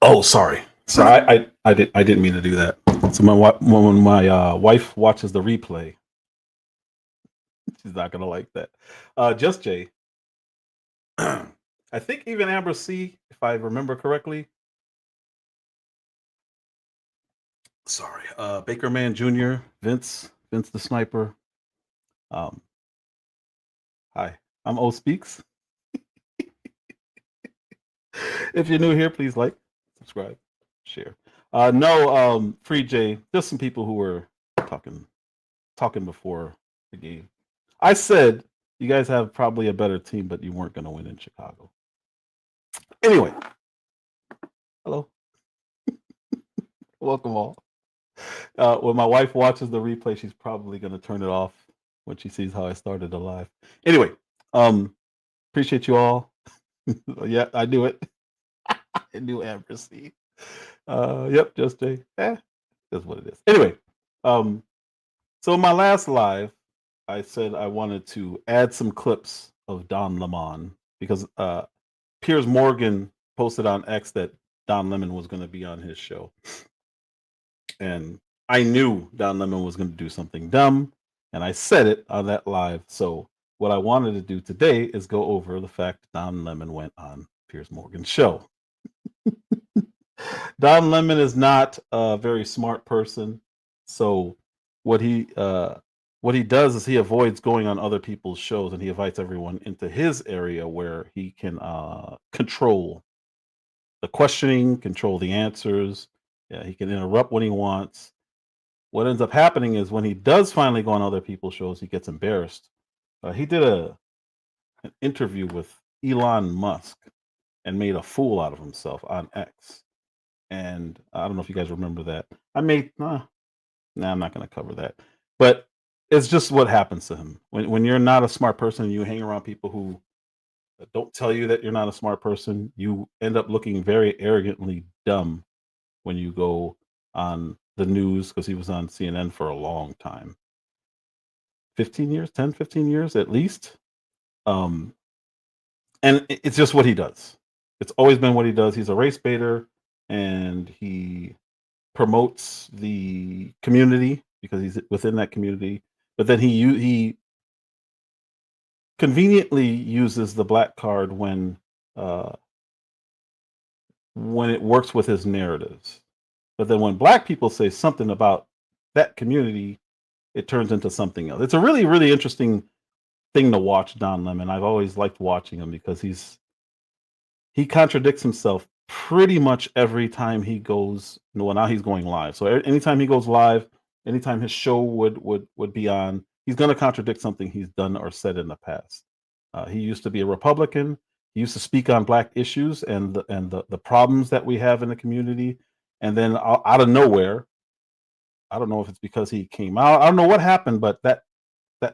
Oh, sorry. I didn't mean to do that. So when my wife watches the replay, she's not gonna like that. Just Jay. I think even Amber C, if I remember correctly. Sorry. Baker Man Jr., Vince the Sniper. Um, Hi, I'm O Speaks. If you're new here, please like, subscribe, share. No, Free J, just some people who were talking before the game. I said you guys have probably a better team, but you weren't going to win in Chicago. Anyway, hello, welcome all. When my wife watches the replay, she's probably going to turn it off when she sees how I started the live. Anyway, appreciate you all. Yeah, I knew it. I knew Amber C. Yep, just Jay. That's what it is. Anyway, so in my last live, I said I wanted to add some clips of Don Lemon because Piers Morgan posted on X that Don Lemon was going to be on his show. And I knew Don Lemon was going to do something dumb, and I said it on that live. So what I wanted to do today is go over the fact Don Lemon went on Piers Morgan's show. Don Lemon is not a very smart person, so what he does is he avoids going on other people's shows, and he invites everyone into his area where he can control the questioning, control the answers. Yeah, he can interrupt when he wants. What ends up happening is when he does finally go on other people's shows, he gets embarrassed. He did an interview with Elon Musk and made a fool out of himself on X. And I don't know if you guys remember that. I'm not going to cover that. But it's just what happens to him. When you're not a smart person and you hang around people who don't tell you that you're not a smart person, you end up looking very arrogantly dumb when you go on the news, because he was on CNN for a long time. 15 years, 10, 15 years at least. And it's just what he does. It's always been what he does. He's a race baiter, and he promotes the community because he's within that community. But then he conveniently uses the black card when it works with his narratives. But then when black people say something about that community, it turns into something else. It's a really, really interesting thing to watch Don Lemon. I've always liked watching him because he contradicts himself pretty much every time he goes. Well, now he's going live. So anytime he goes live, anytime his show would be on, he's going to contradict something he's done or said in the past. He used to be a Republican. He used to speak on black issues and the problems that we have in the community. And then out of nowhere, I don't know if it's because he came out. I don't know what happened, but that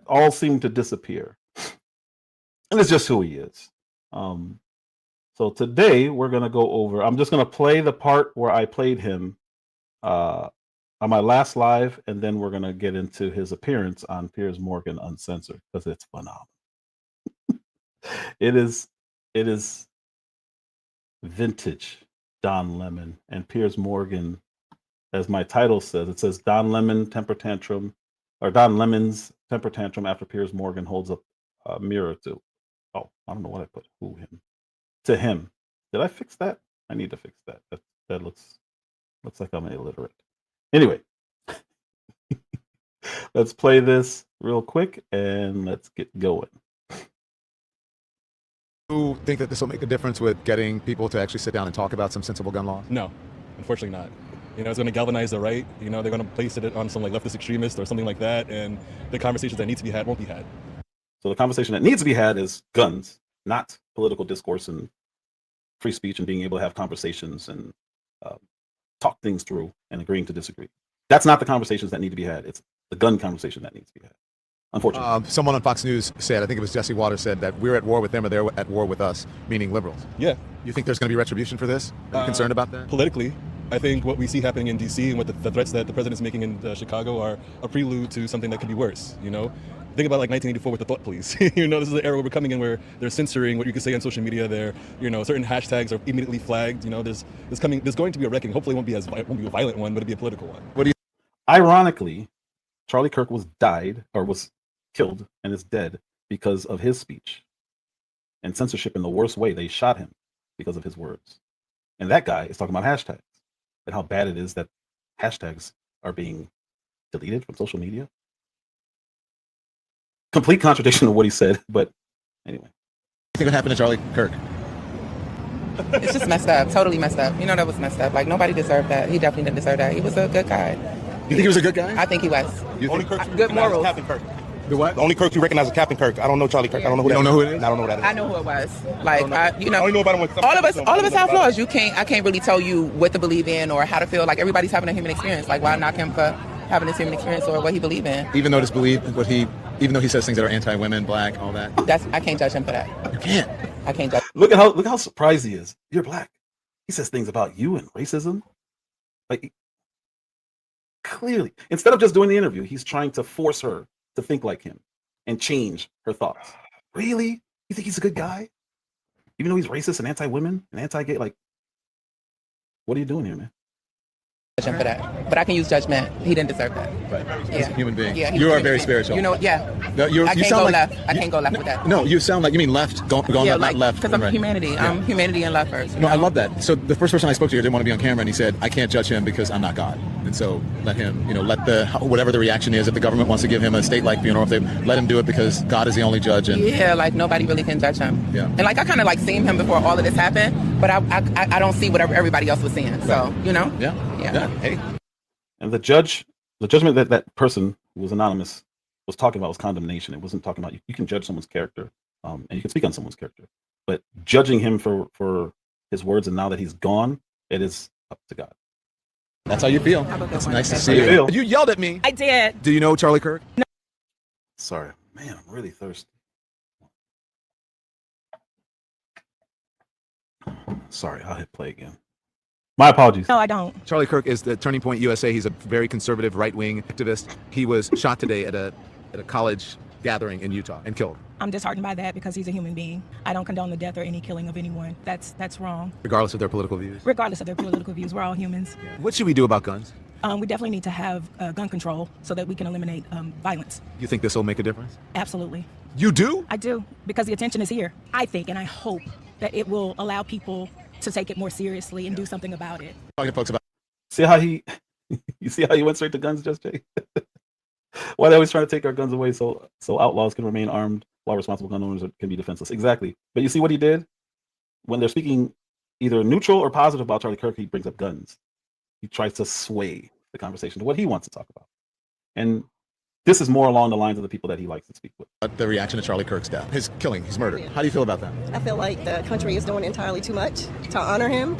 all seemed to disappear. And it's just who he is. So today we're going to go over, I'm just going to play the part where I played him on my last live, and then we're going to get into his appearance on Piers Morgan Uncensored because it's phenomenal. It is it is vintage Don Lemon and Piers Morgan, as my title says. It says Don Lemon temper tantrum, or Don Lemon's temper tantrum after Piers Morgan holds up a mirror to. Oh, I don't know what I put. Who him? To him. Did I fix that? I need to fix that. That looks like I'm illiterate. Anyway, let's play this real quick and let's get going. You think that this will make a difference with getting people to actually sit down and talk about some sensible gun laws? No, unfortunately not. You know, it's going to galvanize the right. You know, they're going to place it on some like leftist extremist or something like that, and the conversations that need to be had won't be had. So the conversation that needs to be had is guns, not political discourse and free speech and being able to have conversations and talk things through and agreeing to disagree. That's not the conversations that need to be had. It's the gun conversation that needs to be had. Unfortunately. Someone on Fox News said, I think it was Jesse Waters, said that we're at war with them or they're at war with us, meaning liberals. Yeah. You think there's going to be retribution for this? Are you concerned about that? Politically, I think what we see happening in D.C. and what the threats that the president's making in Chicago are a prelude to something that could be worse, you know? Think about like 1984 with the thought police. You know, this is the era where we're coming in where they're censoring what you can say on social media. They're, you know, certain hashtags are immediately flagged. You know, there's going to be a reckoning. Hopefully it won't be a violent one, but it'll be a political one. What do you? Ironically, Charlie Kirk was killed and is dead because of his speech and censorship in the worst way. They shot him because of his words. And that guy is talking about hashtags and how bad it is that hashtags are being deleted from social media. Complete contradiction of what he said, but anyway. You think what happened to Charlie Kirk? It's just messed up, totally messed up. You know, that was messed up. Like, nobody deserved that. He definitely didn't deserve that. He was a good guy. You think he was a good guy? I think he was. Only Kirk you Good recognize morals. is Captain Kirk. The what? The only Kirk you recognize is Captain Kirk. I don't know Charlie Kirk. I don't know who You don't know who it is? I don't know who that is. I know who it was. Like, you I know, only know about him when all of us have flaws. I can't really tell you what to believe in or how to feel. Like, everybody's having a human experience. Like, why knock him for having this human experience or what he believe in? Even though he says things that are anti-women, black, all that. I can't judge him for that. You can't. I can't judge. Look how surprised he is. You're black. He says things about you and racism. Like, clearly, instead of just doing the interview, he's trying to force her to think like him and change her thoughts. Really? You think he's a good guy? Even though he's racist and anti-women and anti-gay? Like, what are you doing here, man? Him for that, but I can use judgment. He didn't deserve that. Right. Yeah. As a human being. Yeah, You are very spiritual. You know, yeah. No, I can't go left. I can't go left no, with that. No, you sound like, you mean left, going Yeah, not left. because and I'm right. humanity. Yeah. I'm humanity and left first. No, I love that. So the first person I spoke to here didn't want to be on camera, and he said, I can't judge him because I'm not God. And so let him, let whatever the reaction is, if the government wants to give him a state-like funeral, if they let him do it because God is the only judge. And Yeah, like nobody really can judge him. Yeah. And like I kind of like seen him before all of this happened, but I don't see what everybody else was seeing. So, Yeah. Hey. And the judgment that person who was anonymous was talking about was condemnation. It wasn't talking about you can judge someone's character, and you can speak on someone's character, but judging him for his words and now that he's gone, it is up to God. That's how you feel. Have a good It's one. nice to That's see how you you. feel. You yelled at me. I did. Do you know Charlie Kirk? Sorry, man, I'm really thirsty. Sorry, I'll hit play again. My apologies. No, I don't. Charlie Kirk is the Turning Point USA. He's a very conservative right-wing activist. He was shot today at a college gathering in Utah and killed. I'm disheartened by that because he's a human being. I don't condone the death or any killing of anyone. That's wrong. Regardless of their political views. Regardless of their political views, we're all humans. What should we do about guns? We definitely need to have gun control so that we can eliminate violence. You think this will make a difference? Absolutely. You do? I do, because the attention is here. I think and I hope that it will allow people to take it more seriously and do something about it. Talking to folks about. See how you see how he went straight to guns, Just Jay? Why they always trying to take our guns away so outlaws can remain armed while responsible gun owners can be defenseless. Exactly. But you see what he did? When they're speaking either neutral or positive about Charlie Kirk, he brings up guns. He tries to sway the conversation to what he wants to talk about. And this is more along the lines of the people that he likes to speak with. The reaction to Charlie Kirk's death, his killing, his murder. How do you feel about that? I feel like the country is doing entirely too much to honor him.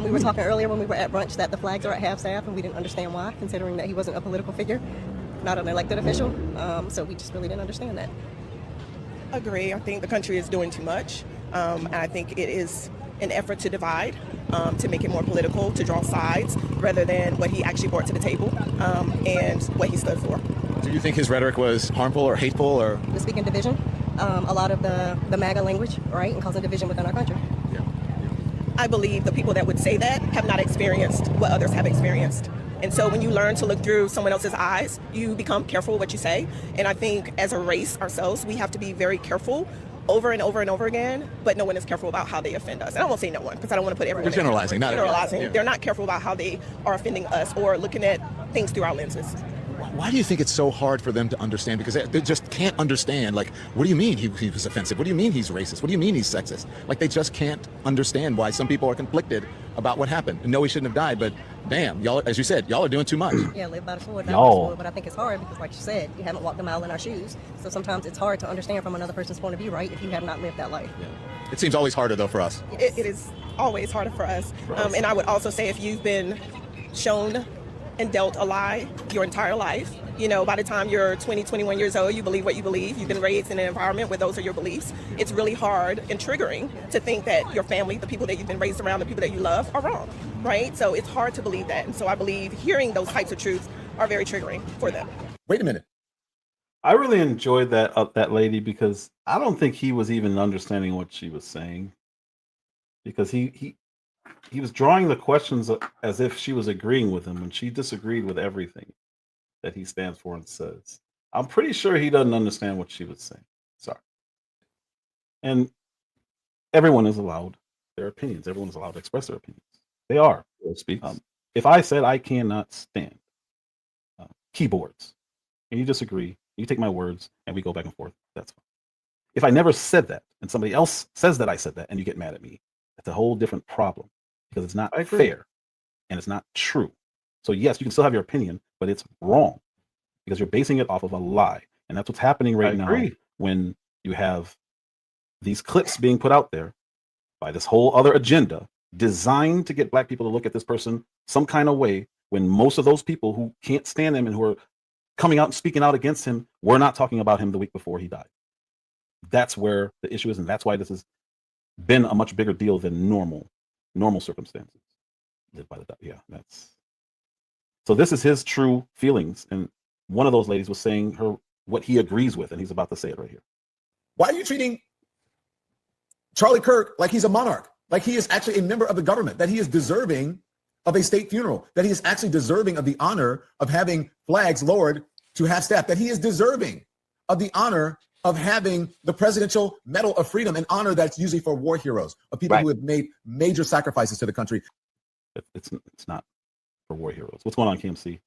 We were talking earlier when we were at brunch that the flags are at half-staff, and we didn't understand why, considering that he wasn't a political figure, not an elected official. So we just really didn't understand that. Agree. I think the country is doing too much. And I think it is an effort to divide, to make it more political, to draw sides, rather than what he actually brought to the table and what he stood for. Do you think his rhetoric was harmful or hateful or? To speak in division, a lot of the MAGA language, right, and causing division within our country. I believe the people that would say that have not experienced what others have experienced. And so when you learn to look through someone else's eyes, you become careful with what you say. And I think as a race ourselves, we have to be very careful over and over and over again, but no one is careful about how they offend us. And I won't say no one, because I don't want to put everyone You're generalizing, not generalizing. everyone. They're not careful about how they are offending us or looking at things through our lenses. Why do you think it's so hard for them to understand? Because they just can't understand, like, what do you mean he was offensive? What do you mean he's racist? What do you mean he's sexist? Like, they just can't understand why some people are conflicted about what happened. And no, he shouldn't have died, but damn, y'all, as you said, y'all are doing too much. Yeah, live by the sword, not by the sword. But I think it's hard because, like you said, you haven't walked a mile in our shoes. So sometimes it's hard to understand from another person's point of view, right, if you have not lived that life. Yeah. It seems always harder, though, for us. It is always harder for us. And I would also say if you've been shown and dealt a lie your entire life, you know, by the time you're 20, 21 years old, you believe what you believe. You've been raised in an environment where those are your beliefs. It's really hard and triggering to think that your family, the people that you've been raised around, the people that you love are wrong, right? So it's hard to believe that. And so I believe hearing those types of truths are very triggering for them. Wait a minute. I really enjoyed that lady because I don't think he was even understanding what she was saying, because he was drawing the questions as if she was agreeing with him when she disagreed with everything that he stands for and says. I'm pretty sure he doesn't understand what she was saying. Sorry. And everyone is allowed their opinions. Everyone is allowed to express their opinions. They are. If I said I cannot stand keyboards, and you disagree, you take my words, and we go back and forth, that's fine. If I never said that, and somebody else says that I said that, and you get mad at me, that's a whole different problem, because it's not fair, and it's not true. So yes, you can still have your opinion, but it's wrong because you're basing it off of a lie. And that's what's happening right now when you have these clips being put out there by this whole other agenda designed to get black people to look at this person some kind of way, when most of those people who can't stand him and who are coming out and speaking out against him were not talking about him the week before he died. That's where the issue is, and that's why this has been a much bigger deal than normal circumstances. Live by the that's. So this is his true feelings, and one of those ladies was saying her what he agrees with, and he's about to say it right here. Why are you treating Charlie Kirk like he's a monarch, like he is actually a member of the government, that he is deserving of a state funeral, that he is actually deserving of the honor of having flags lowered to half staff, that he is deserving of the honor of having the Presidential Medal of Freedom, an honor that's usually for war heroes, of people who have made major sacrifices to the country. It's not for war heroes. What's going on, KMC?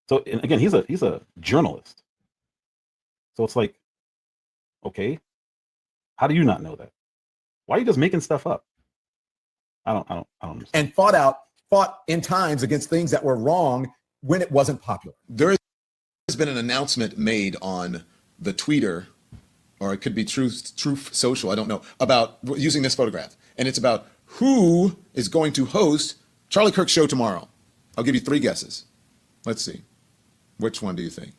So, and again, he's a journalist. So it's like, okay, how do you not know that? Why are you just making stuff up? I don't understand. And fought in times against things that were wrong when it wasn't popular. There has been an announcement made on the Twitter, or it could be Truth Social, I don't know, about using this photograph. And it's about who is going to host Charlie Kirk's show tomorrow. I'll give you 3 guesses. Let's see. Which one do you think?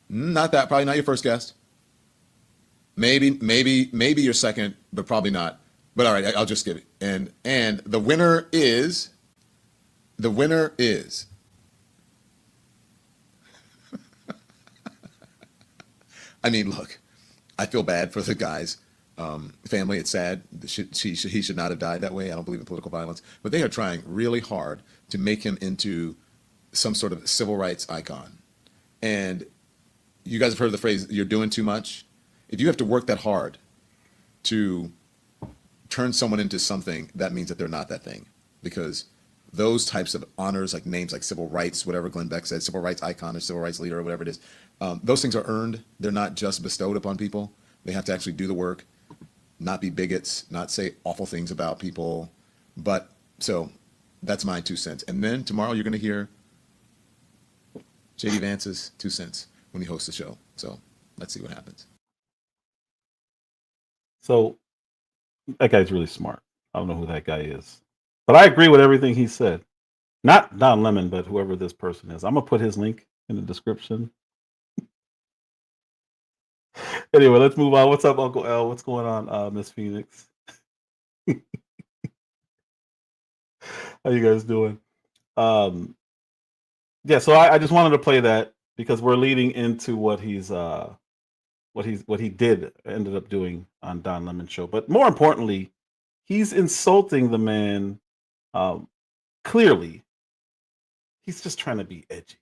Not that. Probably not your first guess. Maybe your second, but probably not. But all right, I'll just give it. And the winner is. I mean, look, I feel bad for the guy's family. It's sad. He should not have died that way. I don't believe in political violence. But they are trying really hard to make him into some sort of civil rights icon. And you guys have heard the phrase, you're doing too much. If you have to work that hard to turn someone into something, that means that they're not that thing. Because those types of honors, like names like civil rights, whatever Glenn Beck said, civil rights icon or civil rights leader or whatever it is, those things are earned. They're not just bestowed upon people. They have to actually do the work, not be bigots, not say awful things about people. But so that's my 2 cents. And then tomorrow you're going to hear J.D. Vance's 2 cents when he hosts the show. So let's see what happens. So that guy's really smart. I don't know who that guy is, but I agree with everything he said. Not Don Lemon, but whoever this person is. I'm gonna put his link in the description. Anyway, let's move on. What's up, Uncle L? What's going on, Miss Phoenix? How you guys doing? Yeah, so I just wanted to play that because we're leading into what he's what he did ended up doing on Don Lemon's show. But more importantly, he's insulting the man. Clearly, he's just trying to be edgy.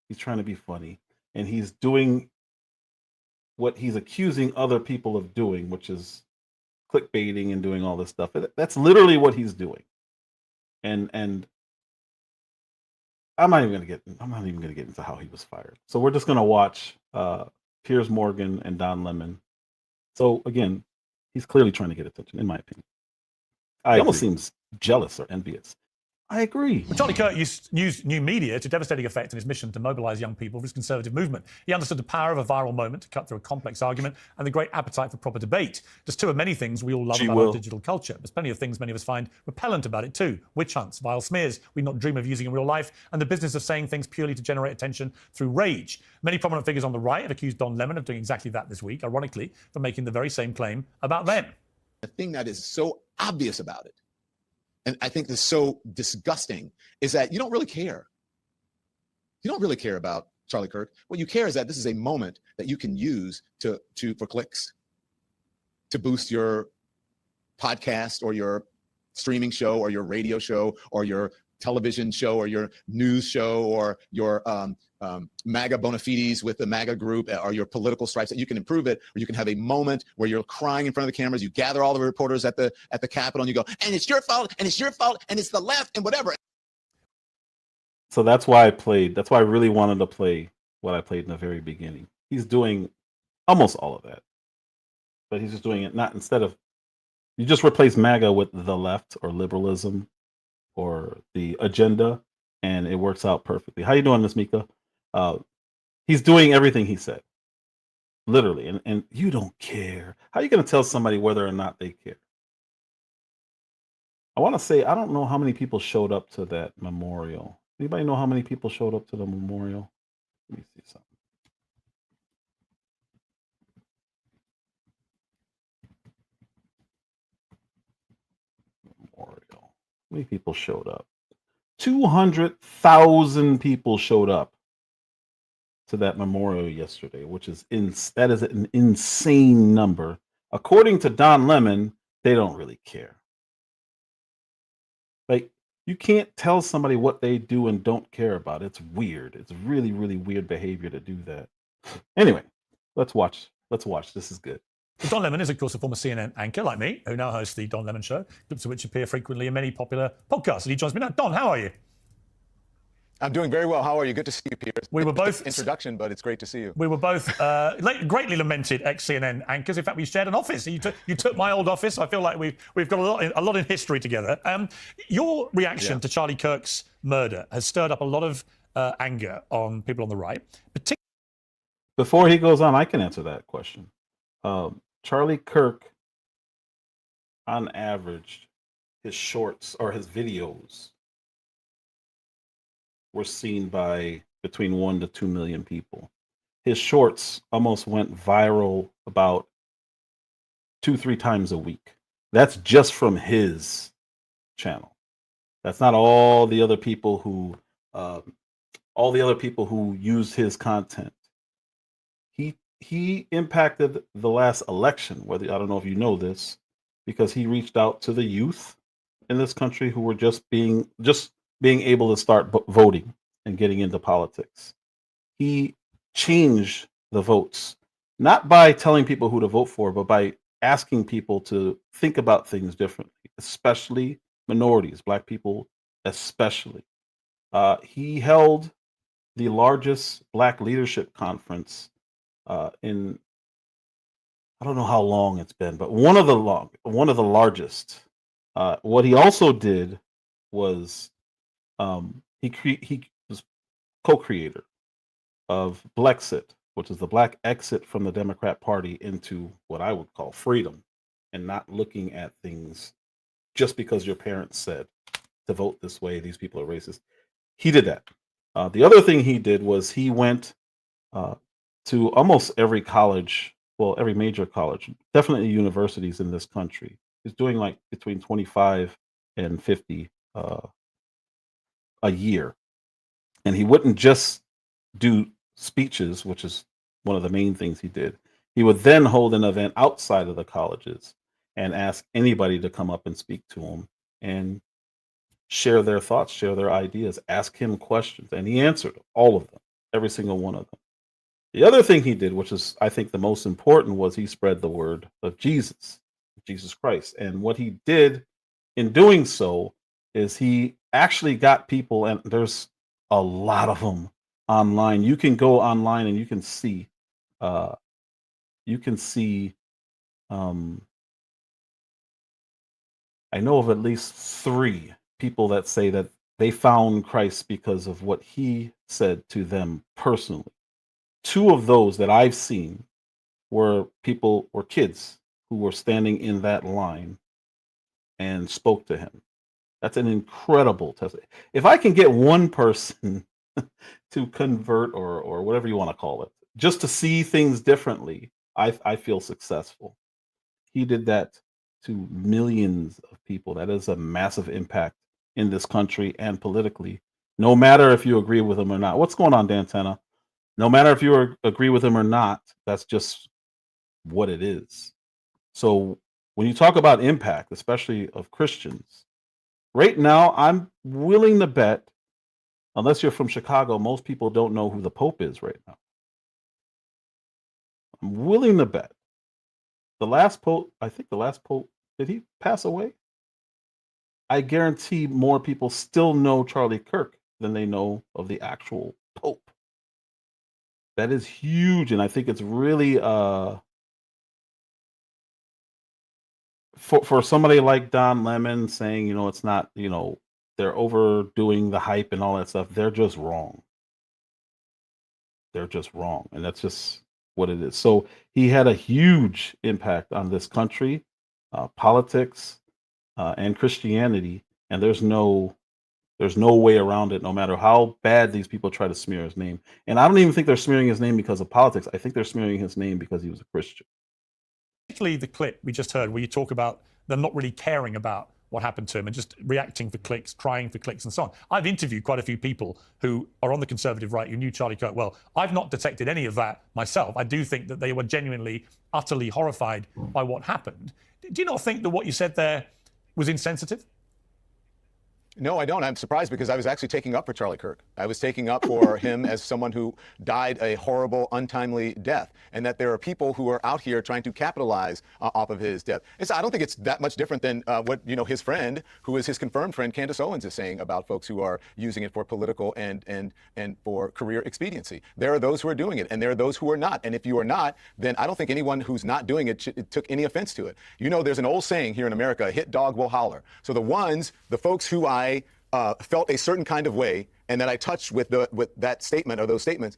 He's trying to be funny, and he's doing what he's accusing other people of doing, which is clickbaiting and doing all this stuff. That's literally what he's doing. And I'm not even gonna get into how he was fired. So we're just gonna watch Piers Morgan and Don Lemon. So again, he's clearly trying to get attention, in my opinion. He almost seems jealous or envious. I agree. Well, Charlie Kirk used new media to devastating effect in his mission to mobilise young people for his conservative movement. He understood the power of a viral moment to cut through a complex argument and the great appetite for proper debate. Just two of many things we all love about our digital culture. There's plenty of things many of us find repellent about it too. Witch hunts, vile smears we not dream of using in real life, and the business of saying things purely to generate attention through rage. Many prominent figures on the right have accused Don Lemon of doing exactly that this week, ironically, for making the very same claim about them. The thing that is so obvious about it, and I think is so disgusting, is that you don't really care. You don't really care about Charlie Kirk. What you care is that this is a moment that you can use for clicks, to boost your podcast or your streaming show or your radio show or your television show or your news show or your MAGA bona fides with the MAGA group or your political stripes, that you can improve it, or you can have a moment where you're crying in front of the cameras. You gather all the reporters at the Capitol and you go, and it's your fault, and it's your fault, and it's the left and whatever. So that's why I really wanted to play what I played in the very beginning. He's doing almost all of that, but he's just doing it not instead of, you just replace MAGA with the left or liberalism or the agenda, and it works out perfectly. How you doing, Miss Mika? He's doing everything he said, literally, and you don't care. How are you going to tell somebody whether or not they care? I want to say, I don't know how many people showed up to that memorial. Anybody know how many people showed up to the memorial? Let me see something. Memorial. How many people showed up? 200,000 people showed up to that memorial yesterday, which is that is an insane number. According to Don Lemon, they don't really care. Like, you can't tell somebody what they do and don't care about it. It's weird. It's really, really weird behavior to do that. Anyway, let's watch. This is good. Don Lemon is, of course, a former CNN anchor like me, who now hosts the Don Lemon Show, clips of which appear frequently in many popular podcasts. And he joins me now. Don, how are you? I'm doing very well. How are you? Good to see you, Piers. We were both introduction, but it's great to see you. We were both greatly lamented ex-CNN anchors. In fact, we shared an office. You took my old office. I feel like we've got a lot in history together. Your reaction to Charlie Kirk's murder has stirred up a lot of anger on people on the right. Before he goes on, I can answer that question. Charlie Kirk, on average, his shorts or his videos were seen by between 1 to 2 million people. His shorts almost went viral about 2-3 times a week. That's just from his channel. That's not all the other people who use his content. He impacted the last election, whether, I don't know if you know this, because he reached out to the youth in this country who were just being able to start voting and getting into politics. He changed the votes, not by telling people who to vote for, but by asking people to think about things differently, especially minorities, Black people especially. He held the largest Black leadership conference in, I don't know how long it's been, but one of the largest. What he also did was he was co-creator of Blexit, which is the Black exit from the Democrat Party into what I would call freedom, and not looking at things just because your parents said to vote this way, these people are racist. He did that. The other thing he did was he went to almost every college, well, every major college, definitely universities in this country. He's doing like between 25 and 50 a year. And he wouldn't just do speeches, which is one of the main things he did. He would then hold an event outside of the colleges and ask anybody to come up and speak to him and share their thoughts, share their ideas, ask him questions. And he answered all of them, every single one of them. The other thing he did, which is, I think, the most important, was he spread the word of Jesus Christ. And what he did in doing so is he actually got people, and there's a lot of them online. You can go online and you can see, I know of at least 3 people that say that they found Christ because of what he said to them personally. 2 of those that I've seen were kids who were standing in that line and spoke to him. That's an incredible testimony. If I can get one person to convert, or whatever you want to call it, just to see things differently, I feel successful. He did that to millions of people. That is a massive impact in this country and politically, no matter if you agree with him or not. What's going on, Dantana? No matter if you agree with him or not, that's just what it is. So when you talk about impact, especially of Christians, right now, I'm willing to bet, unless you're from Chicago, most people don't know who the Pope is right now. I'm willing to bet. The last Pope, did he pass away? I guarantee more people still know Charlie Kirk than they know of the actual Pope. That is huge, and I think it's really for somebody like Don Lemon saying, it's not, they're overdoing the hype and all that stuff. They're just wrong. They're just wrong, and that's just what it is. So he had a huge impact on this country, politics, and Christianity, and there's no way around it, no matter how bad these people try to smear his name. And I don't even think they're smearing his name because of politics. I think they're smearing his name because he was a Christian. Particularly the clip we just heard where you talk about them not really caring about what happened to him and just reacting for clicks, crying for clicks and so on. I've interviewed quite a few people who are on the conservative right who knew Charlie Kirk well. I've not detected any of that myself. I do think that they were genuinely, utterly horrified by what happened. Do you not think that what you said there was insensitive? No, I don't. I'm surprised because I was actually taking up for Charlie Kirk. I was taking up for him as someone who died a horrible, untimely death, and that there are people who are out here trying to capitalize off of his death. I don't think it's that much different than what his friend, who is his confirmed friend, Candace Owens, is saying about folks who are using it for political and for career expediency. There are those who are doing it, and there are those who are not. And if you are not, then I don't think anyone who's not doing it took any offense to it. There's an old saying here in America: "A hit dog will holler." So the folks who I felt a certain kind of way and that I touched with that statement or those statements,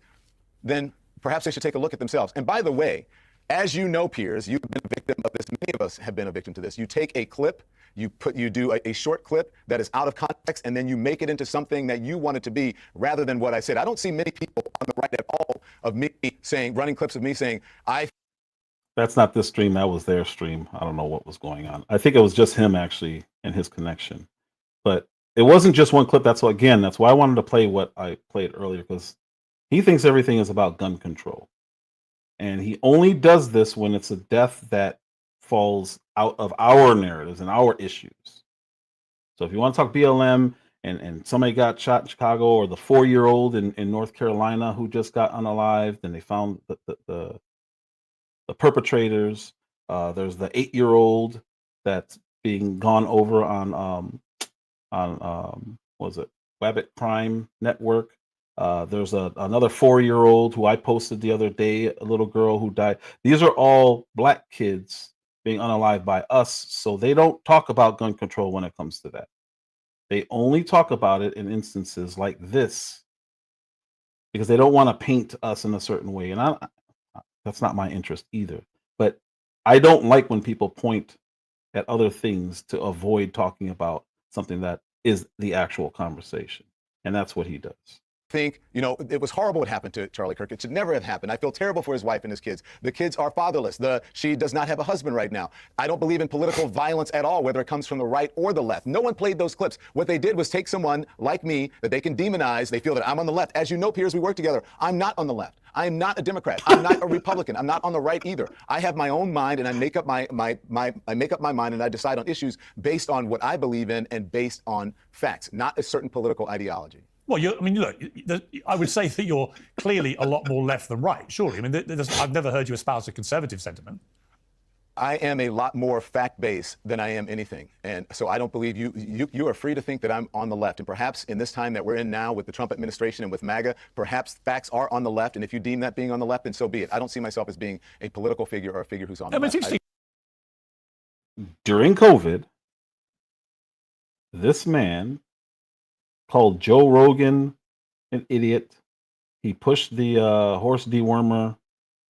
then perhaps they should take a look at themselves. And by the way, as you know, Piers, you've been a victim of this. Many of us have been a victim to this. You take a clip, you do a short clip that is out of context, and then you make it into something that you want it to be rather than what I said. I don't see many people on the right at all of me running clips of me saying, That's not this stream. That was their stream. I don't know what was going on. I think it was just him actually and his connection. But it wasn't just one clip. That's why I wanted to play what I played earlier, because he thinks everything is about gun control. And he only does this when it's a death that falls out of our narratives and our issues. So if you want to talk BLM and somebody got shot in Chicago, or the 4-year-old in North Carolina who just got unalived and they found the perpetrators, there's the 8-year-old that's being gone over on what was it, Wabbit Prime Network. There's another 4-year-old who I posted the other day, a little girl who died. These are all black kids being unalived by us, so they don't talk about gun control when it comes to that. They only talk about it in instances like this because they don't want to paint us in a certain way, and that's not my interest either. But I don't like when people point at other things to avoid talking about something that is the actual conversation. And that's what he does. Think, it was horrible what happened to Charlie Kirk. It should never have happened. I feel terrible for his wife and his kids. The kids are fatherless. She does not have a husband right now. I don't believe in political violence at all, whether it comes from the right or the left. No one played those clips. What they did was take someone like me that they can demonize. They feel that I'm on the left. As you know, Piers, we work together. I'm not on the left. I am not a Democrat. I'm not a Republican. I'm not on the right either. I have my own mind, and I make up my mind, and I decide on issues based on what I believe in and based on facts, not a certain political ideology. Well, I mean, look, I would say that you're clearly a lot more left than right, surely. I mean, I've never heard you espouse a conservative sentiment. I am a lot more fact-based than I am anything. And so I don't believe you are free to think that I'm on the left. And perhaps in this time that we're in now with the Trump administration and with MAGA, perhaps facts are on the left. And if you deem that being on the left, then so be it. I don't see myself as being a political figure or a figure who's on the left. During COVID, this man called Joe Rogan an idiot. He pushed the horse dewormer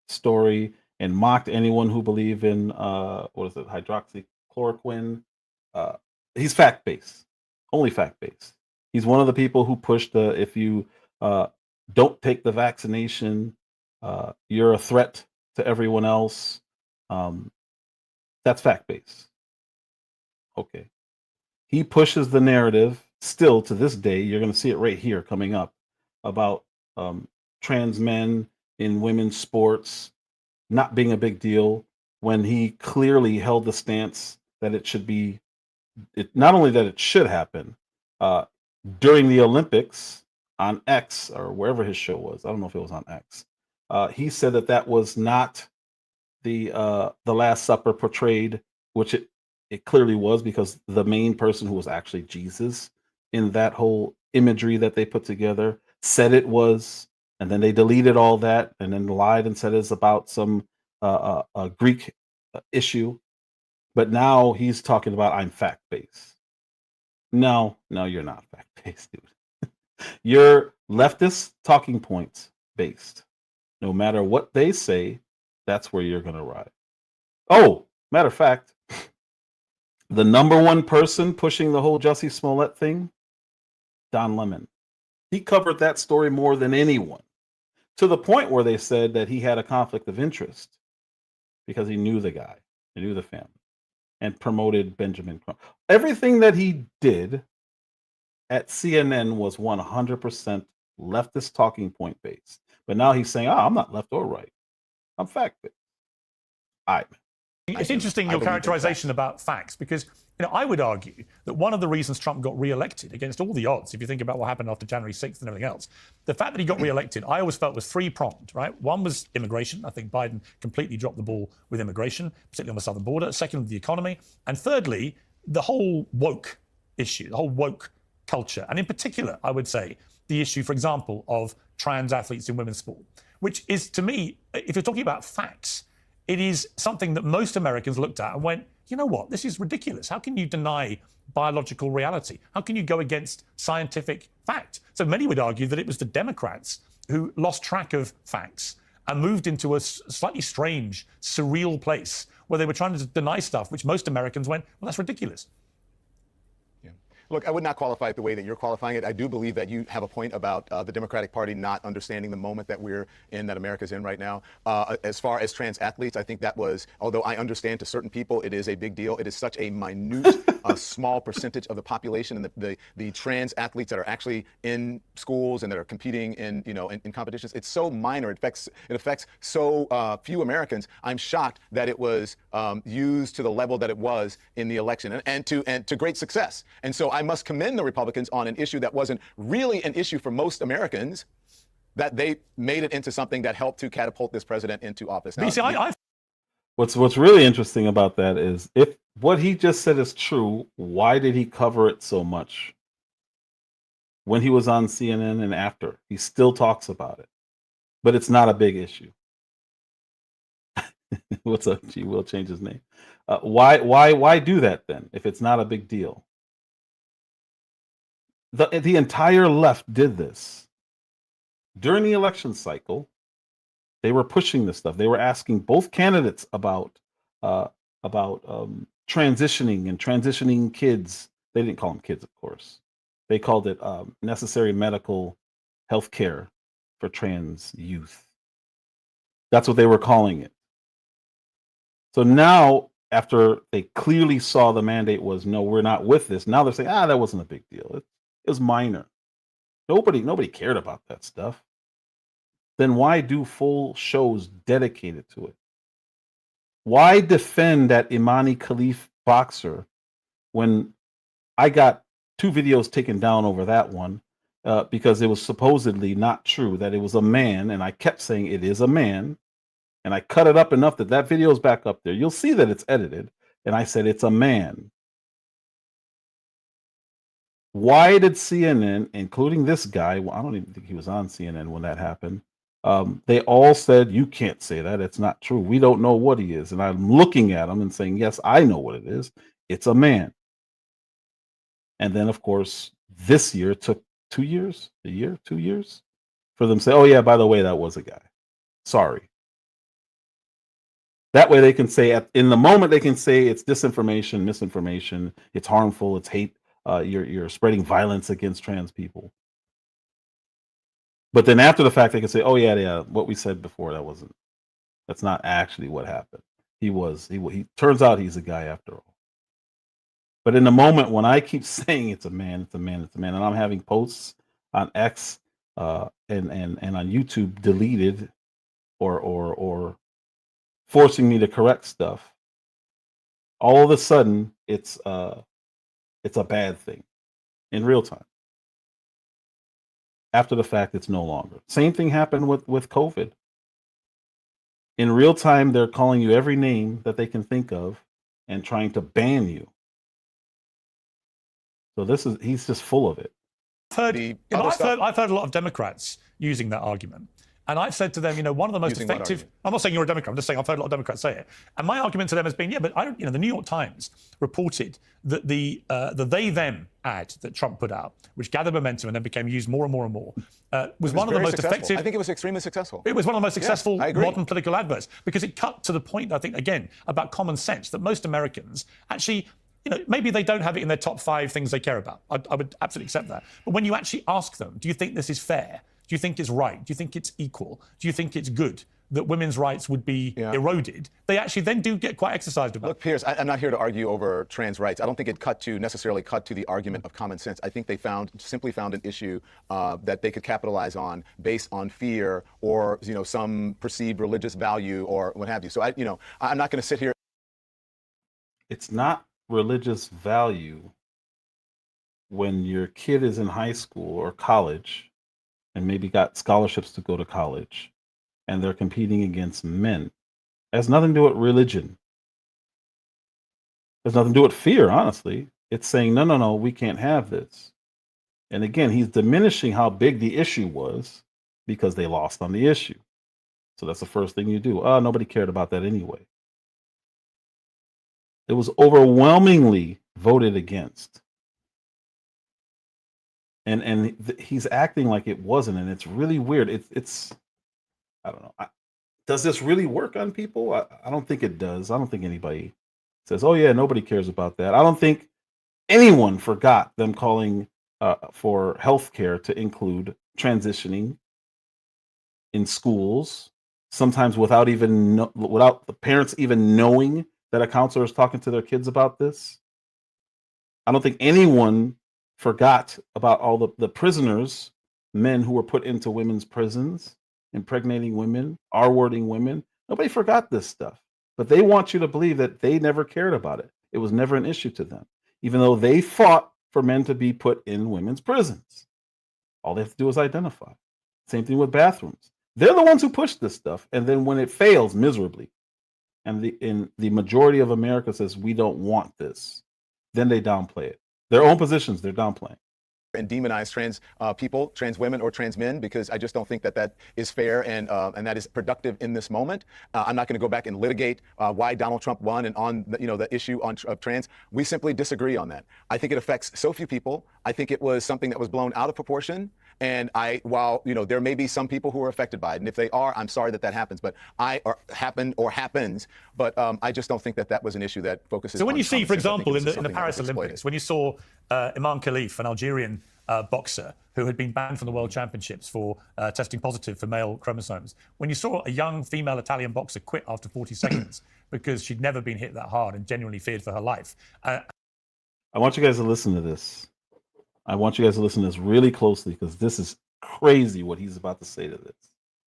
story and mocked anyone who believed in hydroxychloroquine. He's fact-based, only fact-based. He's one of the people who pushed if you don't take the vaccination, you're a threat to everyone else. That's fact-based. Okay. He pushes the narrative still to this day. You're going to see it right here coming up about trans men in women's sports not being a big deal, when he clearly held the stance that it should be, not only that it should happen, during the Olympics on X or wherever his show was. I don't know if it was on X. He said that was not the Last Supper portrayed, which it clearly was, because the main person who was actually Jesus in that whole imagery that they put together said it was. And then they deleted all that and then lied and said it's about some a Greek issue. But now he's talking about I'm fact-based. No, you're not fact-based, dude. You're leftist talking points based. No matter what they say, that's where you're going to ride. Oh, matter of fact, the number one person pushing the whole Jussie Smollett thing, Don Lemon. He covered that story more than anyone, to the point where they said that he had a conflict of interest because he knew the guy, he knew the family, and promoted Benjamin Crump. Everything that he did at CNN was 100% leftist talking point based. But now he's saying, I'm not left or right. I'm fact-based. It's interesting your characterization about facts, because I would argue that one of the reasons Trump got re-elected against all the odds, if you think about what happened after January 6th and everything else, the fact that he got re-elected, I always felt was three-pronged, right? One was immigration. I think Biden completely dropped the ball with immigration, particularly on the southern border. Second, the economy. And thirdly, the whole woke issue, the whole woke culture. And in particular, I would say, the issue, for example, of trans athletes in women's sport, which is, to me, if you're talking about facts, it is something that most Americans looked at and went, you know what, this is ridiculous. How can you deny biological reality? How can you go against scientific fact? So many would argue that it was the Democrats who lost track of facts and moved into a slightly strange, surreal place where they were trying to deny stuff, which most Americans went, well, that's ridiculous. Look, I would not qualify it the way that you're qualifying it. I do believe that you have a point about the Democratic Party not understanding the moment that we're in, that America's in right now. As far as trans athletes, I think that was, although I understand to certain people it is a big deal, it is such a minute, small percentage of the population, and the trans athletes that are actually in schools and that are competing in competitions. It's so minor. It affects so few Americans. I'm shocked that it was used to the level that it was in the election, and to great success. And so I must commend the Republicans on an issue that wasn't really an issue for most Americans, that they made it into something that helped to catapult this president into office. Now, What's really interesting about that is, if what he just said is true, why did he cover it so much when he was on CNN and after? He still talks about it, but it's not a big issue. What's up? He will change his name. Why do that then if it's not a big deal? The entire left did this during the election cycle. They were pushing this stuff. They were asking both candidates about transitioning and transitioning kids. They didn't call them kids, of course. They called it necessary medical health care for trans youth. That's what they were calling it. So now, after they clearly saw the mandate was, no, we're not with this, now they're saying, that wasn't a big deal. It was minor. Nobody cared about that stuff. then why do full shows dedicated to it? Why defend that Imani Khalif boxer when I got 2 videos taken down over that one because it was supposedly not true, that it was a man, and I kept saying it is a man, and I cut it up enough that that video is back up there. You'll see that it's edited, and I said it's a man. Why did CNN, including this guy, well, I don't even think he was on CNN when that happened, they all said, you can't say that. It's not true. We don't know what he is. And I'm looking at him and saying, yes, I know what it is. It's a man. And then, of course, this year it took 2 years, a year, 2 years for them to say, oh, yeah, by the way, that was a guy. Sorry. That way they can say, in the moment, they can say it's disinformation, misinformation, it's harmful, it's hate. You're spreading violence against trans people. But then after the fact, they can say, oh, yeah, what we said before, that's not actually what happened. He turns out he's a guy after all. But in the moment when I keep saying it's a man, and I'm having posts on X and on YouTube deleted or forcing me to correct stuff, all of a sudden it's a bad thing in real time. After the fact, it's no longer. Same thing happened with COVID. In real time, they're calling you every name that they can think of and trying to ban you. So he's just full of it. I've heard a lot of Democrats using that argument. And I've said to them, one of the most effective. I'm not saying you're a Democrat. I'm just saying I've heard a lot of Democrats say it. And my argument to them has been, yeah, but the New York Times reported that the they/them ad that Trump put out, which gathered momentum and then became used more and more and more, was one of the most effective. I think it was extremely successful. It was one of the most successful modern political adverts because it cut to the point, I think, again, about common sense that most Americans actually. Maybe they don't have it in their top 5 things they care about. I would absolutely accept that. But when you actually ask them, do you think this is fair? Do you think it's right? Do you think it's equal? Do you think it's good that women's rights would be eroded? They actually then do get quite exercised about it. Look, Piers, I'm not here to argue over trans rights. I don't think it necessarily cut to the argument of common sense. I think they simply found an issue that they could capitalize on based on fear or some perceived religious value or what have you. So I'm not going to sit here. It's not religious value when your kid is in high school or college and maybe got scholarships to go to college and they're competing against men. It has nothing to do with religion. It has nothing to do with fear, honestly. It's saying, no, we can't have this. And again, he's diminishing how big the issue was because they lost on the issue. So that's the first thing you do. Nobody cared about that anyway. It was overwhelmingly voted against. And he's acting like it wasn't, and it's really weird. It's I don't know. Does this really work on people? I don't think it does. I don't think anybody says, oh yeah, nobody cares about that. I don't think anyone forgot them calling for healthcare to include transitioning in schools, sometimes without the parents even knowing that a counselor is talking to their kids about this. I don't think anyone forgot about all the prisoners, men who were put into women's prisons, impregnating women, R-wording women. Nobody forgot this stuff. But they want you to believe that they never cared about it. It was never an issue to them, even though they fought for men to be put in women's prisons. All they have to do is identify. Same thing with bathrooms. They're the ones who push this stuff. And then when it fails miserably, and the majority of America says we don't want this, then they downplay it. Their own positions, they're downplaying. And demonize trans people, trans women, or trans men, because I just don't think that is fair and that is productive in this moment. I'm not going to go back and litigate why Donald Trump won and on the issue of trans. We simply disagree on that. I think it affects so few people. I think it was something that was blown out of proportion. And while there may be some people who are affected by it, and if they are, I'm sorry that happens. But happens. But I just don't think that was an issue that focuses. So when you see, for example, in the something Paris Olympics, when you saw Imam Khalif, an Algerian boxer who had been banned from the World Championships for testing positive for male chromosomes, when you saw a young female Italian boxer quit after 40 seconds because she'd never been hit that hard and genuinely feared for her life. I want you guys to listen to this. I want you guys to listen to this really closely because this is crazy what he's about to say to this.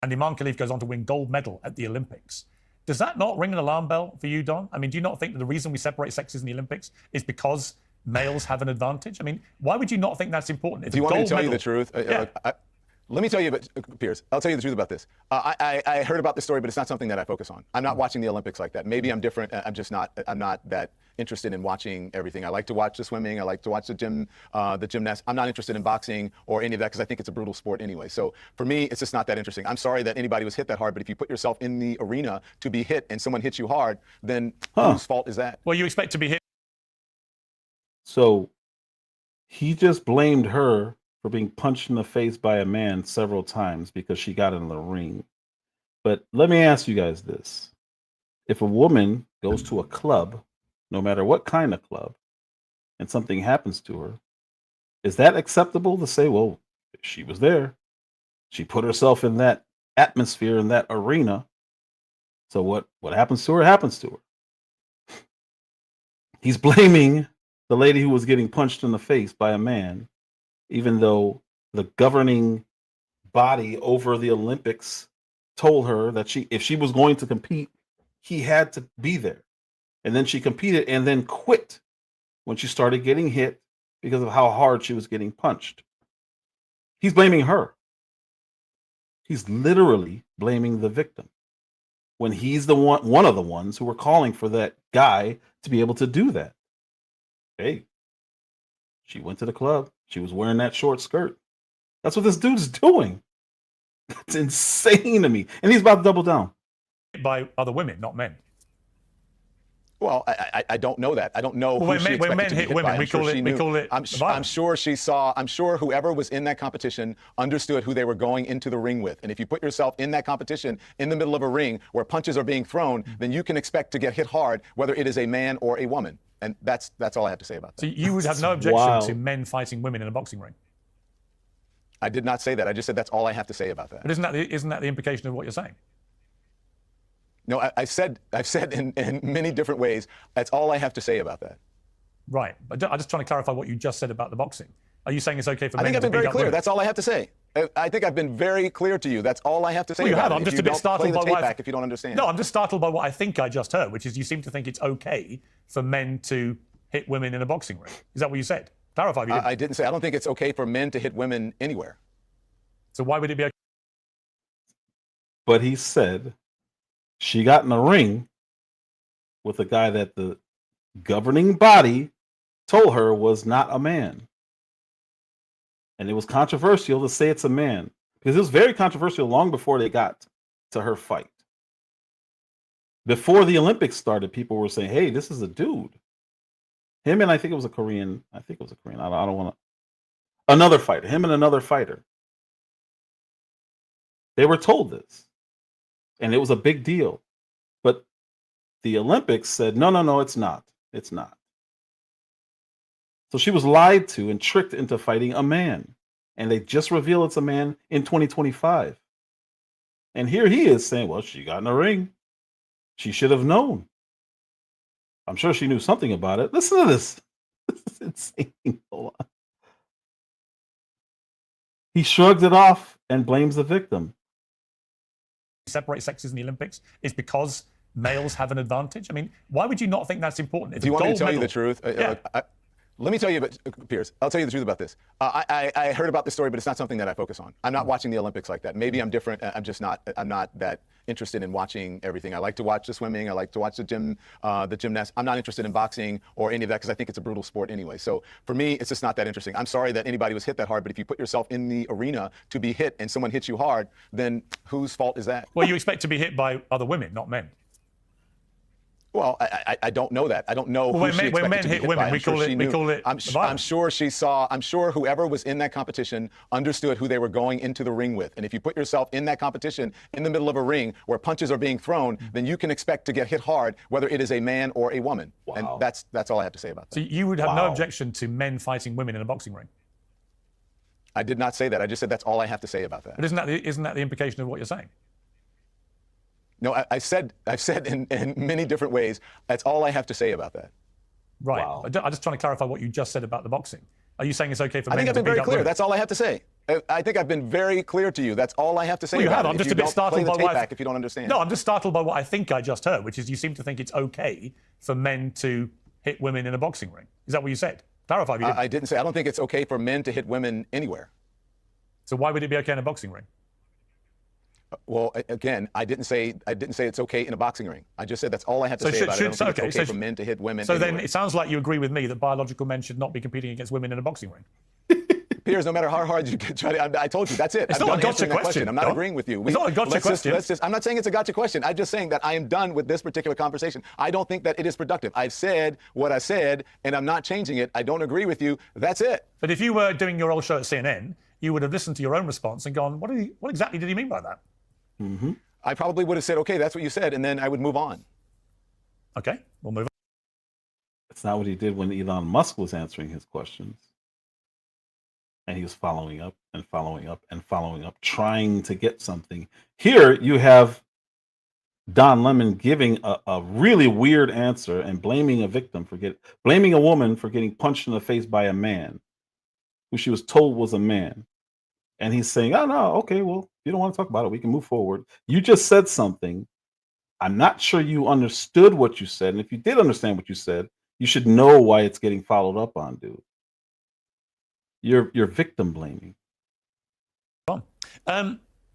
and Iman Khalif goes on to win gold medal at the Olympics. Does that not ring an alarm bell for you, Don? I mean, do you not think that the reason we separate sexes in the Olympics is because males have an advantage? I mean, why would you not think that's important? It's Do you want me to tell medal. you the truth? Yeah. Let me tell you about Piers. I'll tell you the truth about this. I heard about this story, but it's not something that I focus on. I'm not watching the Olympics like that. Maybe I'm different. I'm just not. I'm not that interested in watching everything. I like to watch the swimming. I like to watch the gymnastics. I'm not interested in boxing or any of that because I think it's a brutal sport anyway. So for me, it's just not that interesting. I'm sorry that anybody was hit that hard, but if you put yourself in the arena to be hit and someone hits you hard, then whose fault is that? Well, you expect to be hit. So he just blamed her for being punched in the face by a man several times because she got in the ring. But let me ask you guys this. If a woman goes to a club, no matter what kind of club, and something happens to her, is that acceptable to say, well, she was there. She put herself in that atmosphere, in that arena. So what happens to her happens to her. He's blaming the lady who was getting punched in the face by a man, even though the governing body over the Olympics told her that if she was going to compete, he had to be there. And then she competed and then quit when she started getting hit because of how hard she was getting punched. He's blaming her. He's literally blaming the victim when he's the one of the ones who were calling for that guy to be able to do that. Hey, she went to the club. She was wearing that short skirt. That's what this dude's doing. That's insane to me. And he's about to double down. By other women, not men. Well, I don't know that. I don't know who she expected when men to be hit hit women, by. we call it I'm sure she saw. I'm sure whoever was in that competition understood who they were going into the ring with. And if you put yourself in that competition in the middle of a ring where punches are being thrown, then you can expect to get hit hard, whether it is a man or a woman. And that's all I have to say about that. So you would have no objection to men fighting women in a boxing ring? I did not say that. I just said that's all I have to say about that. But isn't that the implication of what you're saying? No, I've said in many different ways, that's all I have to say about that. Right. But I'm just trying to clarify what you just said about the boxing. Are you saying it's okay for men I think I've to been very beat up clear. women? That's all I have to say. I think I've been very clear to you. That's all I have to say Well, you about have. it. I'm If just you a bit don't startled play the by tape what back if you don't understand. No, I'm just startled by what I think I just heard, which is you seem to think it's okay for men to hit women in a boxing ring. Is that what you said? Clarify if you didn't. I didn't say. I don't think it's okay for men to hit women anywhere. So why would it be okay? But he said she got in the ring with a guy that the governing body told her was not a man. And it was controversial to say it's a man because it was very controversial long before they got to her fight. Before the Olympics started, people were saying, hey, this is a dude. Him and I think it was a Korean. I don't want to. Another fighter. Him and another fighter. They were told this. And it was a big deal. But the Olympics said, no, it's not. It's not. So she was lied to and tricked into fighting a man. And they just revealed it's a man in 2025. And here he is saying, well, she got in the ring. She should have known. I'm sure she knew something about it. Listen to this. This is insane. Hold on. He shrugged it off and blames the victim. Separate sexes in the Olympics is because males have an advantage? I mean, why would you not think that's important? It's Do you want me to tell medal. you the truth? Yeah. Let me tell you about Piers. I'll tell you the truth about this. I heard about this story, but it's not something that I focus on. I'm not watching the Olympics like that. Maybe I'm different. I'm just not. I'm not that interested in watching everything. I like to watch the swimming. I like to watch the gymnastics. I'm not interested in boxing or any of that because I think it's a brutal sport anyway. So for me, it's just not that interesting. I'm sorry that anybody was hit that hard, but if you put yourself in the arena to be hit and someone hits you hard, then whose fault is that? Well, you expect to be hit by other women, not men. Well, I don't know that. I don't know who she expected men to be hit hit women, by. we call it I'm sure she saw. I'm sure whoever was in that competition understood who they were going into the ring with. And if you put yourself in that competition in the middle of a ring where punches are being thrown, then you can expect to get hit hard, whether it is a man or a woman. Wow. And that's all I have to say about that. So you would have no objection to men fighting women in a boxing ring? I did not say that. I just said that's all I have to say about that. But isn't that the implication of what you're saying? No, I've said in many different ways. That's all I have to say about that. Right. I'm just trying to clarify what you just said about the boxing. Are you saying it's okay for I men think I've to been beat very up clear. women? That's all I have to say. I think I've been very clear to you. That's all I have to say. Well, you have. About I'm it. just If a bit you don't startled play the by tape what back if you don't understand. No, I'm just startled by what I think I just heard, which is you seem to think it's okay for men to hit women in a boxing ring. Is that what you said? Clarify if you didn't. I didn't say. I don't think it's okay for men to hit women anywhere. So why would it be okay in a boxing ring? Well, again, I didn't say it's okay in a boxing ring. I just said that's all I had to say about it. I don't think it's okay for men to hit women. So anywhere. then it sounds like you agree with me that biological men should not be competing against women in a boxing ring. Piers, no matter how hard you try to, I told you, that's it. It's I'm not a done gotcha answering that question. I'm not Don. agreeing with you. It's not a gotcha question. I'm not saying it's a gotcha question. I'm just saying that I am done with this particular conversation. I don't think that it is productive. I've said what I said, and I'm not changing it. I don't agree with you. That's it. But if you were doing your old show at CNN, you would have listened to your own response and gone, what exactly did he mean by that? Mm-hmm. I probably would have said, okay, that's what you said, and then I would move on. Okay, we'll move on. It's not what he did when Elon Musk was answering his questions. And he was following up and following up and following up, trying to get something. Here you have Don Lemon giving a really weird answer and blaming a victim blaming a woman for getting punched in the face by a man who she was told was a man. And he's saying, oh, no, okay, well, if you don't want to talk about it, we can move forward. You just said something. I'm not sure you understood what you said. And if you did understand what you said, you should know why it's getting followed up on, dude. You're victim blaming.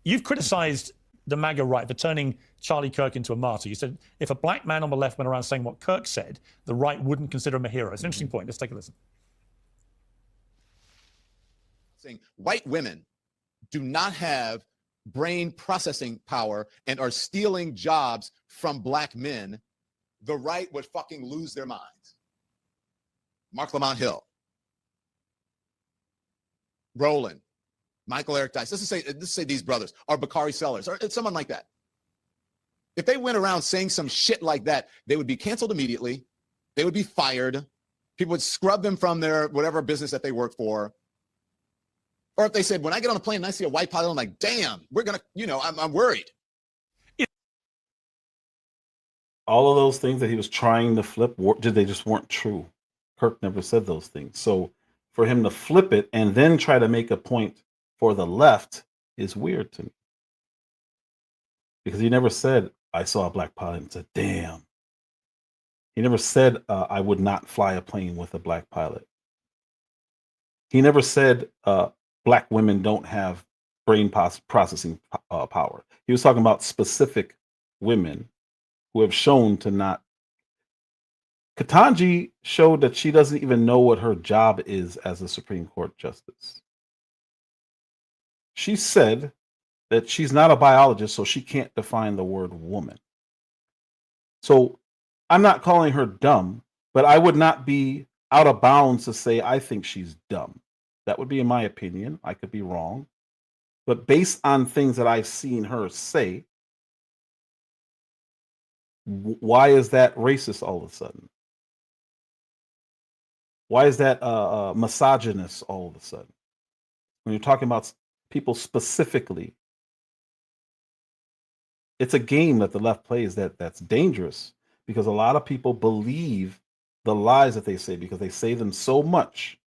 You've criticized the MAGA right for turning Charlie Kirk into a martyr. You said if a black man on the left went around saying what Kirk said, the right wouldn't consider him a hero. It's an interesting point. Let's take a listen. Saying white women do not have brain processing power and are stealing jobs from black men, the right would fucking lose their minds. Mark Lamont Hill, Roland, Michael Eric Dice. Let's say these brothers are Bakari Sellers or someone like that. If they went around saying some shit like that, they would be canceled immediately. They would be fired. People would scrub them from their whatever business that they work for. Or if they said, when I get on a plane and I see a white pilot, I'm like, damn, we're going to, I'm worried. All of those things that he was trying to flip, they just weren't true. Kirk never said those things. So for him to flip it and then try to make a point for the left is weird to me. Because he never said, I saw a black pilot and said, damn. He never said, I would not fly a plane with a black pilot. He never said, black women don't have brain processing power. He was talking about specific women who have shown to not. Ketanji showed that she doesn't even know what her job is as a Supreme Court justice. She said that she's not a biologist, so she can't define the word woman. So I'm not calling her dumb, but I would not be out of bounds to say I think she's dumb. That would be in my opinion. I could be wrong. But based on things that I've seen her say, why is that racist all of a sudden? Why is that misogynist all of a sudden? When you're talking about people specifically, it's a game that the left plays that's dangerous because a lot of people believe the lies that they say because they say them so much.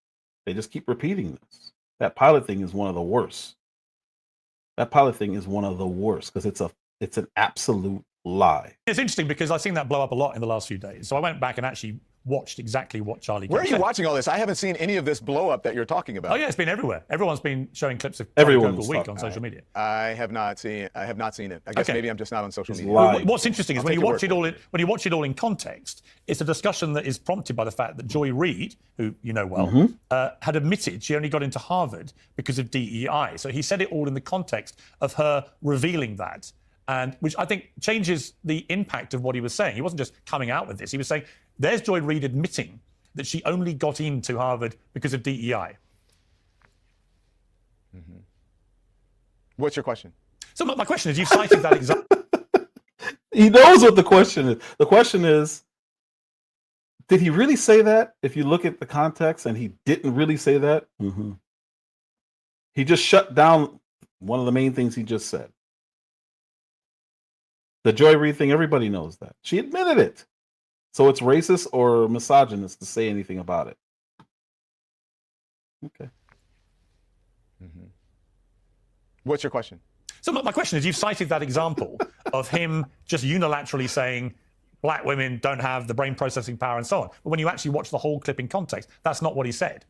They just keep repeating this. That pilot thing is one of the worst. That pilot thing is one of the worst because it's an absolute lie. It's interesting because I've seen that blow up a lot in the last few days. So I went back and actually watched exactly what Charlie Kirk Where are you said. watching all this? I haven't seen any of this blow up that you're talking about. Oh yeah, it's been everywhere. Everyone's been showing clips of Charlie Kirk all week on social media. I have not seen it. I guess maybe I'm just not on social media. Well, what's interesting is when you watch it all in context, it's a discussion that is prompted by the fact that Joy Reid, who you know well, had admitted she only got into Harvard because of DEI. So he said it all in the context of her revealing that. And which I think changes the impact of what he was saying. He wasn't just coming out with this. He was saying, there's Joy Reid admitting that she only got into Harvard because of DEI. What's your question? So my question is, you've cited that example. He knows what the question is. The question is, did he really say that? If you look at the context and he didn't really say that, he just shut down one of the main things he just said. The Joy Reid thing, everybody knows that. She admitted it. So it's racist or misogynist to say anything about it. Okay. What's your question? So look, my question is, you've cited that example of him just unilaterally saying black women don't have the brain processing power and so on. But when you actually watch the whole clip in context, that's not what he said.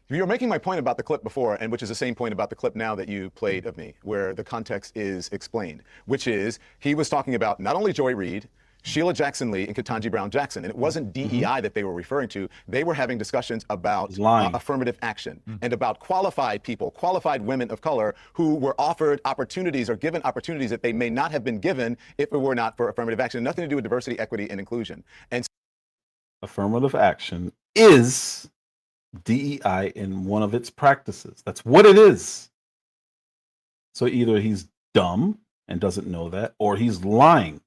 You're making my point about the clip before, and which is the same point about the clip now that you played of me, where the context is explained, which is he was talking about not only Joy Reid, Sheila Jackson Lee, and Ketanji Brown Jackson. And it wasn't DEI that they were referring to. They were having discussions about affirmative action and about qualified people, qualified women of color who were offered opportunities or given opportunities that they may not have been given if it were not for affirmative action. Nothing to do with diversity, equity, and inclusion. And affirmative action is DEI in one of its practices. That's what it is. So either he's dumb and doesn't know that, or he's lying.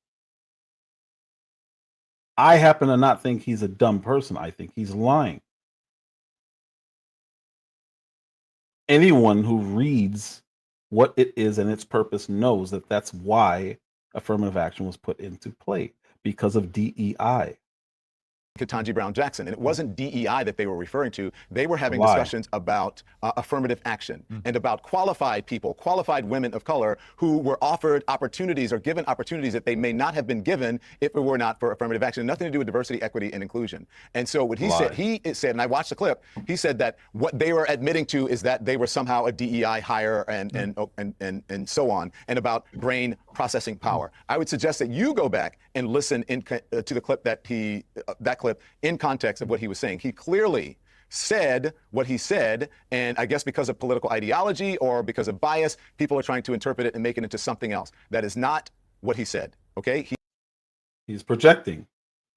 I happen to not think he's a dumb person. I think he's lying. Anyone who reads what it is and its purpose knows that that's why affirmative action was put into play, because of DEI. Ketanji Brown Jackson. And it wasn't DEI that they were referring to. They were having discussions about affirmative action and about qualified people, qualified women of color who were offered opportunities or given opportunities that they may not have been given if it were not for affirmative action. Nothing to do with diversity, equity, and inclusion. And so what he said, and I watched the clip, he said that what they were admitting to is that they were somehow a DEI hire and so on, and about brain processing power. I would suggest that you go back and listen to the clip that that clip in context of what he was saying. He clearly said what he said, and I guess because of political ideology or because of bias, people are trying to interpret it and make it into something else. That is not what he said, okay? He's projecting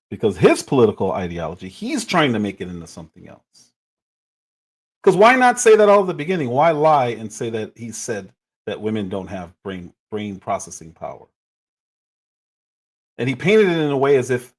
because his political ideology, he's trying to make it into something else. Because why not say that all at the beginning? Why lie and say that he said that women don't have brain processing power? And he painted it in a way as if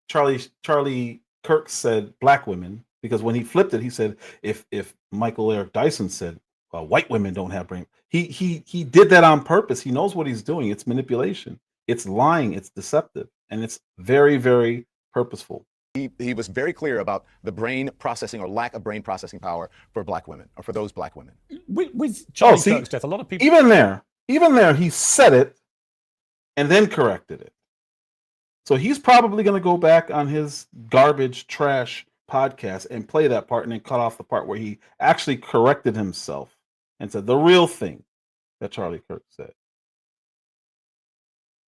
Charlie Kirk said black women, because when he flipped it, he said if Michael Eric Dyson said white women don't have brain, he did that on purpose. He knows what he's doing. It's manipulation. It's lying. It's deceptive, and it's very, very purposeful. He was very clear about the brain processing or lack of brain processing power for black women, or for those black women. With Charlie Kirk's death, a lot of people even there, he said it and then corrected it. So he's probably going to go back on his garbage trash podcast and play that part and then cut off the part where he actually corrected himself and said the real thing that Charlie Kirk said.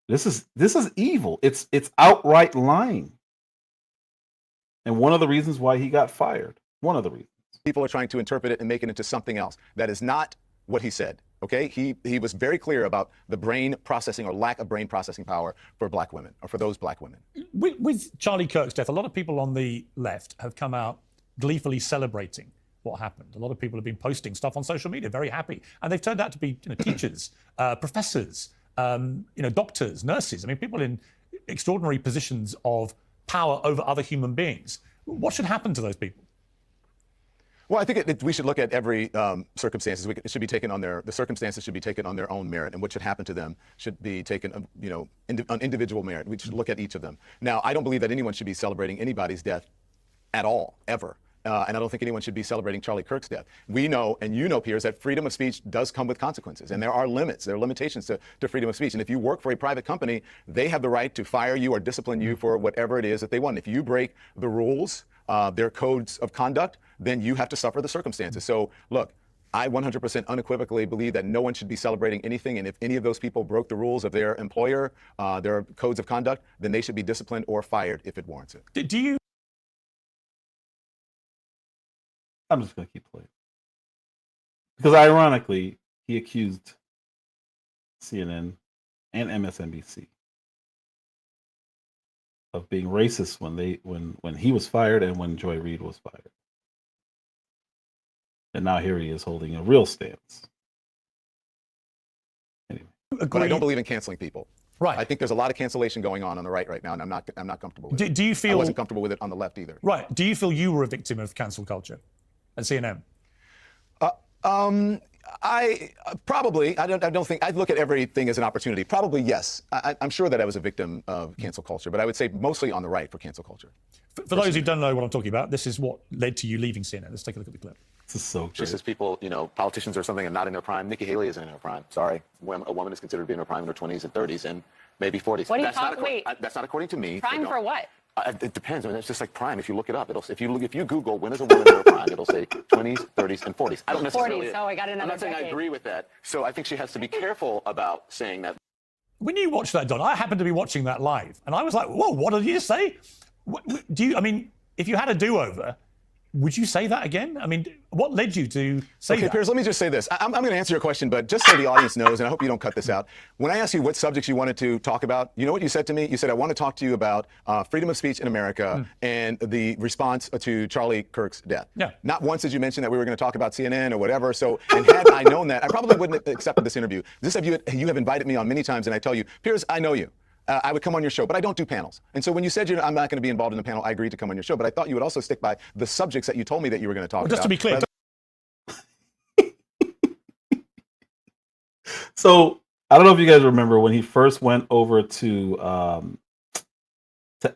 This is evil. It's outright lying. And one of the reasons why he got fired. One of the reasons. People are trying to interpret it and make it into something else. That is not what he said. Okay, he was very clear about the brain processing or lack of brain processing power for black women, or for those black women. With Charlie Kirk's death, a lot of people on the left have come out gleefully celebrating what happened. A lot of people have been posting stuff on social media, very happy, and they've turned out to be teachers, professors, doctors, nurses. I mean, people in extraordinary positions of power over other human beings. What should happen to those people? Well, I think we should look at every circumstances. It should be taken on the circumstances should be taken on their own merit, and what should happen to them should be taken, on individual merit. We should look at each of them. Now, I don't believe that anyone should be celebrating anybody's death at all, ever. And I don't think anyone should be celebrating Charlie Kirk's death. We know, and you know, Piers, that freedom of speech does come with consequences, and there are limits. There are limitations to freedom of speech. And if you work for a private company, they have the right to fire you or discipline you for whatever it is that they want. If you break the rules, their codes of conduct, then you have to suffer the circumstances. So, look, I 100% unequivocally believe that no one should be celebrating anything, and if any of those people broke the rules of their employer, their codes of conduct, then they should be disciplined or fired if it warrants it. Do you? I'm just going to keep playing. Because ironically, he accused CNN and MSNBC of being racist when he was fired and when Joy Reid was fired. And now here he is holding a real stance. Anyway. But I don't believe in canceling people. Right. I think there's a lot of cancellation going on the right now, and I'm not comfortable with it. Do you feel? I wasn't comfortable with it on the left either. Right. Do you feel you were a victim of cancel culture at CNN? I probably. I don't think. I look at everything as an opportunity. Probably yes. I'm sure that I was a victim of cancel culture, but I would say mostly on the right for cancel culture. For those who don't know what I'm talking about, this is what led to you leaving CNN. Let's take a look at the clip. This is so She great. says people, politicians or something are not in their prime. Nikki Haley isn't in her prime. Sorry. When a woman is considered to be in her prime in her 20s and 30s and maybe 40s. What do you That's not talk? Wait. That's not according to me. Prime for what? It depends. I mean, it's just like prime. If you look it up, if you Google when is a woman in her prime, it'll say 20s, 30s, and 40s. I don't necessarily. 40s. Oh, I got another I'm not saying I decade. agree with that. So I think she has to be careful about saying that. When you watch that, Don, I happened to be watching that live, and I was like, "Whoa, what did you say? I mean, if you had a do-over, would you say that again? I mean, what led you to say Okay, that?" Piers, let me just say this. I'm going to answer your question, but just so the audience knows, and I hope you don't cut this out. When I asked you what subjects you wanted to talk about, you know what you said to me? You said, I want to talk to you about freedom of speech in America and the response to Charlie Kirk's death. Yeah. Not once did you mention that we were going to talk about CNN or whatever. So, and had I known that, I probably wouldn't have accepted this interview. You have invited me on many times, and I tell you, Piers, I know you. I would come on your show, but I don't do panels. And so when you said I'm not going to be involved in the panel, I agreed to come on your show. But I thought you would also stick by the subjects that you told me that you were going to talk about. Just to be clear. So I don't know if you guys remember when he first went over to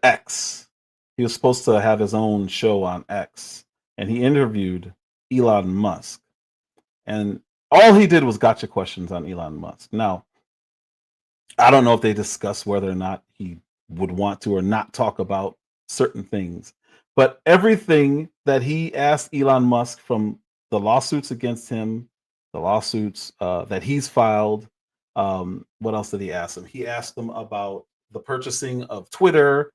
X. He was supposed to have his own show on X, and he interviewed Elon Musk. And all he did was gotcha questions on Elon Musk. Now, I don't know if they discussed whether or not he would want to or not talk about certain things, but everything that he asked Elon Musk, from the lawsuits against him, the lawsuits that he's filed, what else did he ask him? He asked him about the purchasing of Twitter.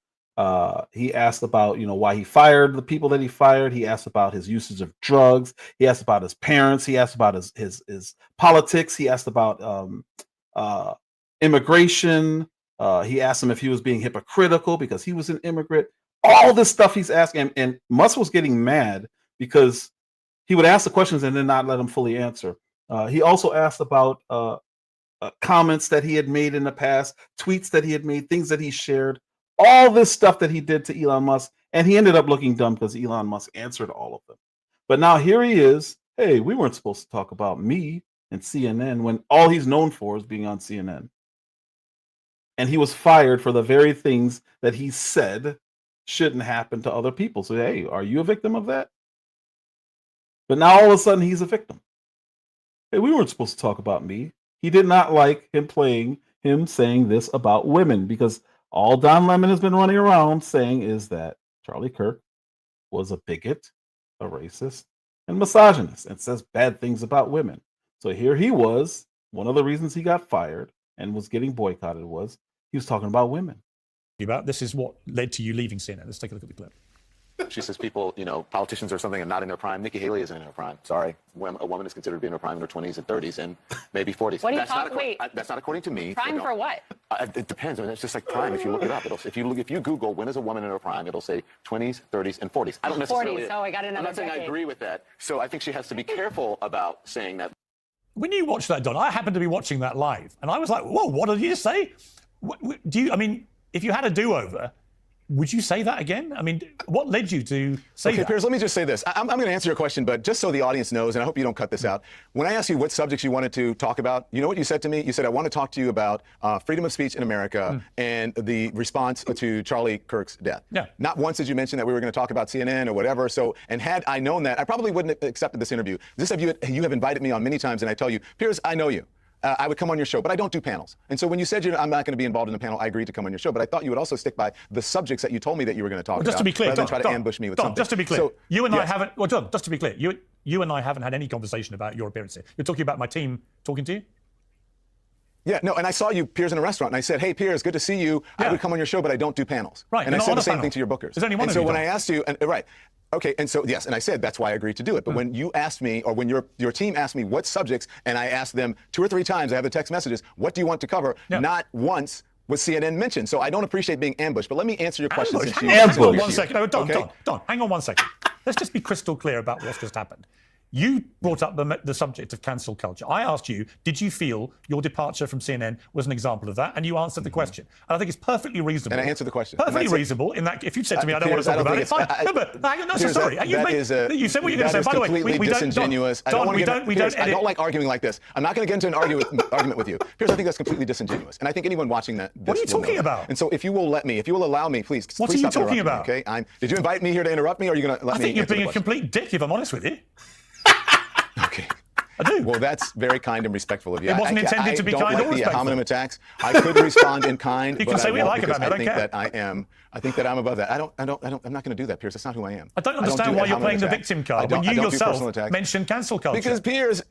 He asked about, why he fired the people that he fired. He asked about his usage of drugs. He asked about his parents. He asked about his politics. He asked about immigration. He asked him if he was being hypocritical because he was an immigrant. All this stuff he's asking, and Musk was getting mad because he would ask the questions and then not let him fully answer. He also asked about comments that he had made in the past, tweets that he had made, things that he shared, all this stuff that he did to Elon Musk, and he ended up looking dumb because Elon Musk answered all of them. But now here he is. Hey, we weren't supposed to talk about me and CNN when all he's known for is being on CNN. And he was fired for the very things that he said shouldn't happen to other people. So, hey, are you a victim of that? But now all of a sudden he's a victim. Hey, we weren't supposed to talk about me. He did not like him saying this about women, because all Don Lemon has been running around saying is that Charlie Kirk was a bigot, a racist, and misogynist, and says bad things about women. So here he was. One of the reasons he got fired and was getting boycotted was he was talking about women. This is what led to you leaving CNN. Let's take a look at the clip. She says people, politicians or something are not in their prime. Nikki Haley isn't in her prime. Sorry. When a woman is considered to be in her prime in her 20s and 30s and maybe 40s. What do you That's talk? not Wait. That's not according to me. Prime for what? It depends. I mean, it's just like prime. If you look it up, if you Google when is a woman in her prime, it'll say 20s, 30s, and 40s. I don't necessarily. 40s. Oh, I got another I'm not saying decade. I agree with that. So I think she has to be careful about saying that. When you watch that, Don, I happened to be watching that live, and I was like, "Whoa, what did you just say? I mean, if you had a do-over, would you say that again? I mean, what led you to say that? Okay, Piers, let me just say this. I'm going to answer your question, but just so the audience knows, and I hope you don't cut this out. When I asked you what subjects you wanted to talk about, you know what you said to me? You said, I want to talk to you about freedom of speech in America and the response to Charlie Kirk's death. Yeah. Not once did you mention that we were going to talk about CNN or whatever. So, and had I known that, I probably wouldn't have accepted this interview. You have invited me on many times, and I tell you, Piers, I know you. I would come on your show, but I don't do panels. And so when you said I'm not going to be involved in the panel, I agreed to come on your show. But I thought you would also stick by the subjects that you told me that you were going to talk about. Just to be clear, rather than try to ambush me with something. Just to be clear, So, you and yes. I haven't. Well, John, just to be clear, you and I haven't had any conversation about your appearance here. You're talking about my team talking to you. Yeah, no, and I saw you, Piers, in a restaurant, and I said, hey, Piers, good to see you. Yeah. I would come on your show, but I don't do panels. Right, And you're I not said on the a same panel. thing to your bookers. There's only one and of so you, when Don. I asked you, right, okay, and so, yes, and I said that's why I agreed to do it. But when you asked me, or when your team asked me what subjects, and I asked them 2 or 3 times, I have the text messages, what do you want to cover? Yeah. Not once was CNN mentioned. So I don't appreciate being ambushed. But let me answer your question. Ambush. since you- Hang on Ambush. 1 second. No, Don, Okay. Don, hang on 1 second. Let's just be crystal clear about what's just happened. You brought up the subject of cancel culture. I asked you, did you feel your departure from CNN was an example of that? And you answered the question. And I think it's perfectly reasonable. And I answered the question. Perfectly And that's it. reasonable in that if you'd said to me, I don't Piers, want to talk I about don't it, fine. think No, but hang on, no, so Piers, sorry. that You said what you're going to say. By the way, we don't. disingenuous. Don, I don't want we to don't Piers, I edit. don't like arguing like this. I'm not going to get into an argument with you. Piers, I think that's completely disingenuous. And I think anyone watching that. What are you talking about? And so if you will allow me, please. What please are you stop talking interrupting me, about? Okay. Did you invite me here to interrupt me, or are you going to let I me? think you're answer the being a question? complete dick, if I'm honest with you. I do. Well, that's very kind and respectful of you. It wasn't intended to be kind or I don't like the respectful. ad hominem attacks. I could respond in kind. You can but say I what you won't like about me. because I don't care. I think that I'm above that. I'm not going to do that, Piers. That's not who I am. I don't understand do why ad you're hominem playing the attacks. victim card when I you don't do personal yourself attacks. mentioned cancel culture. Because Piers.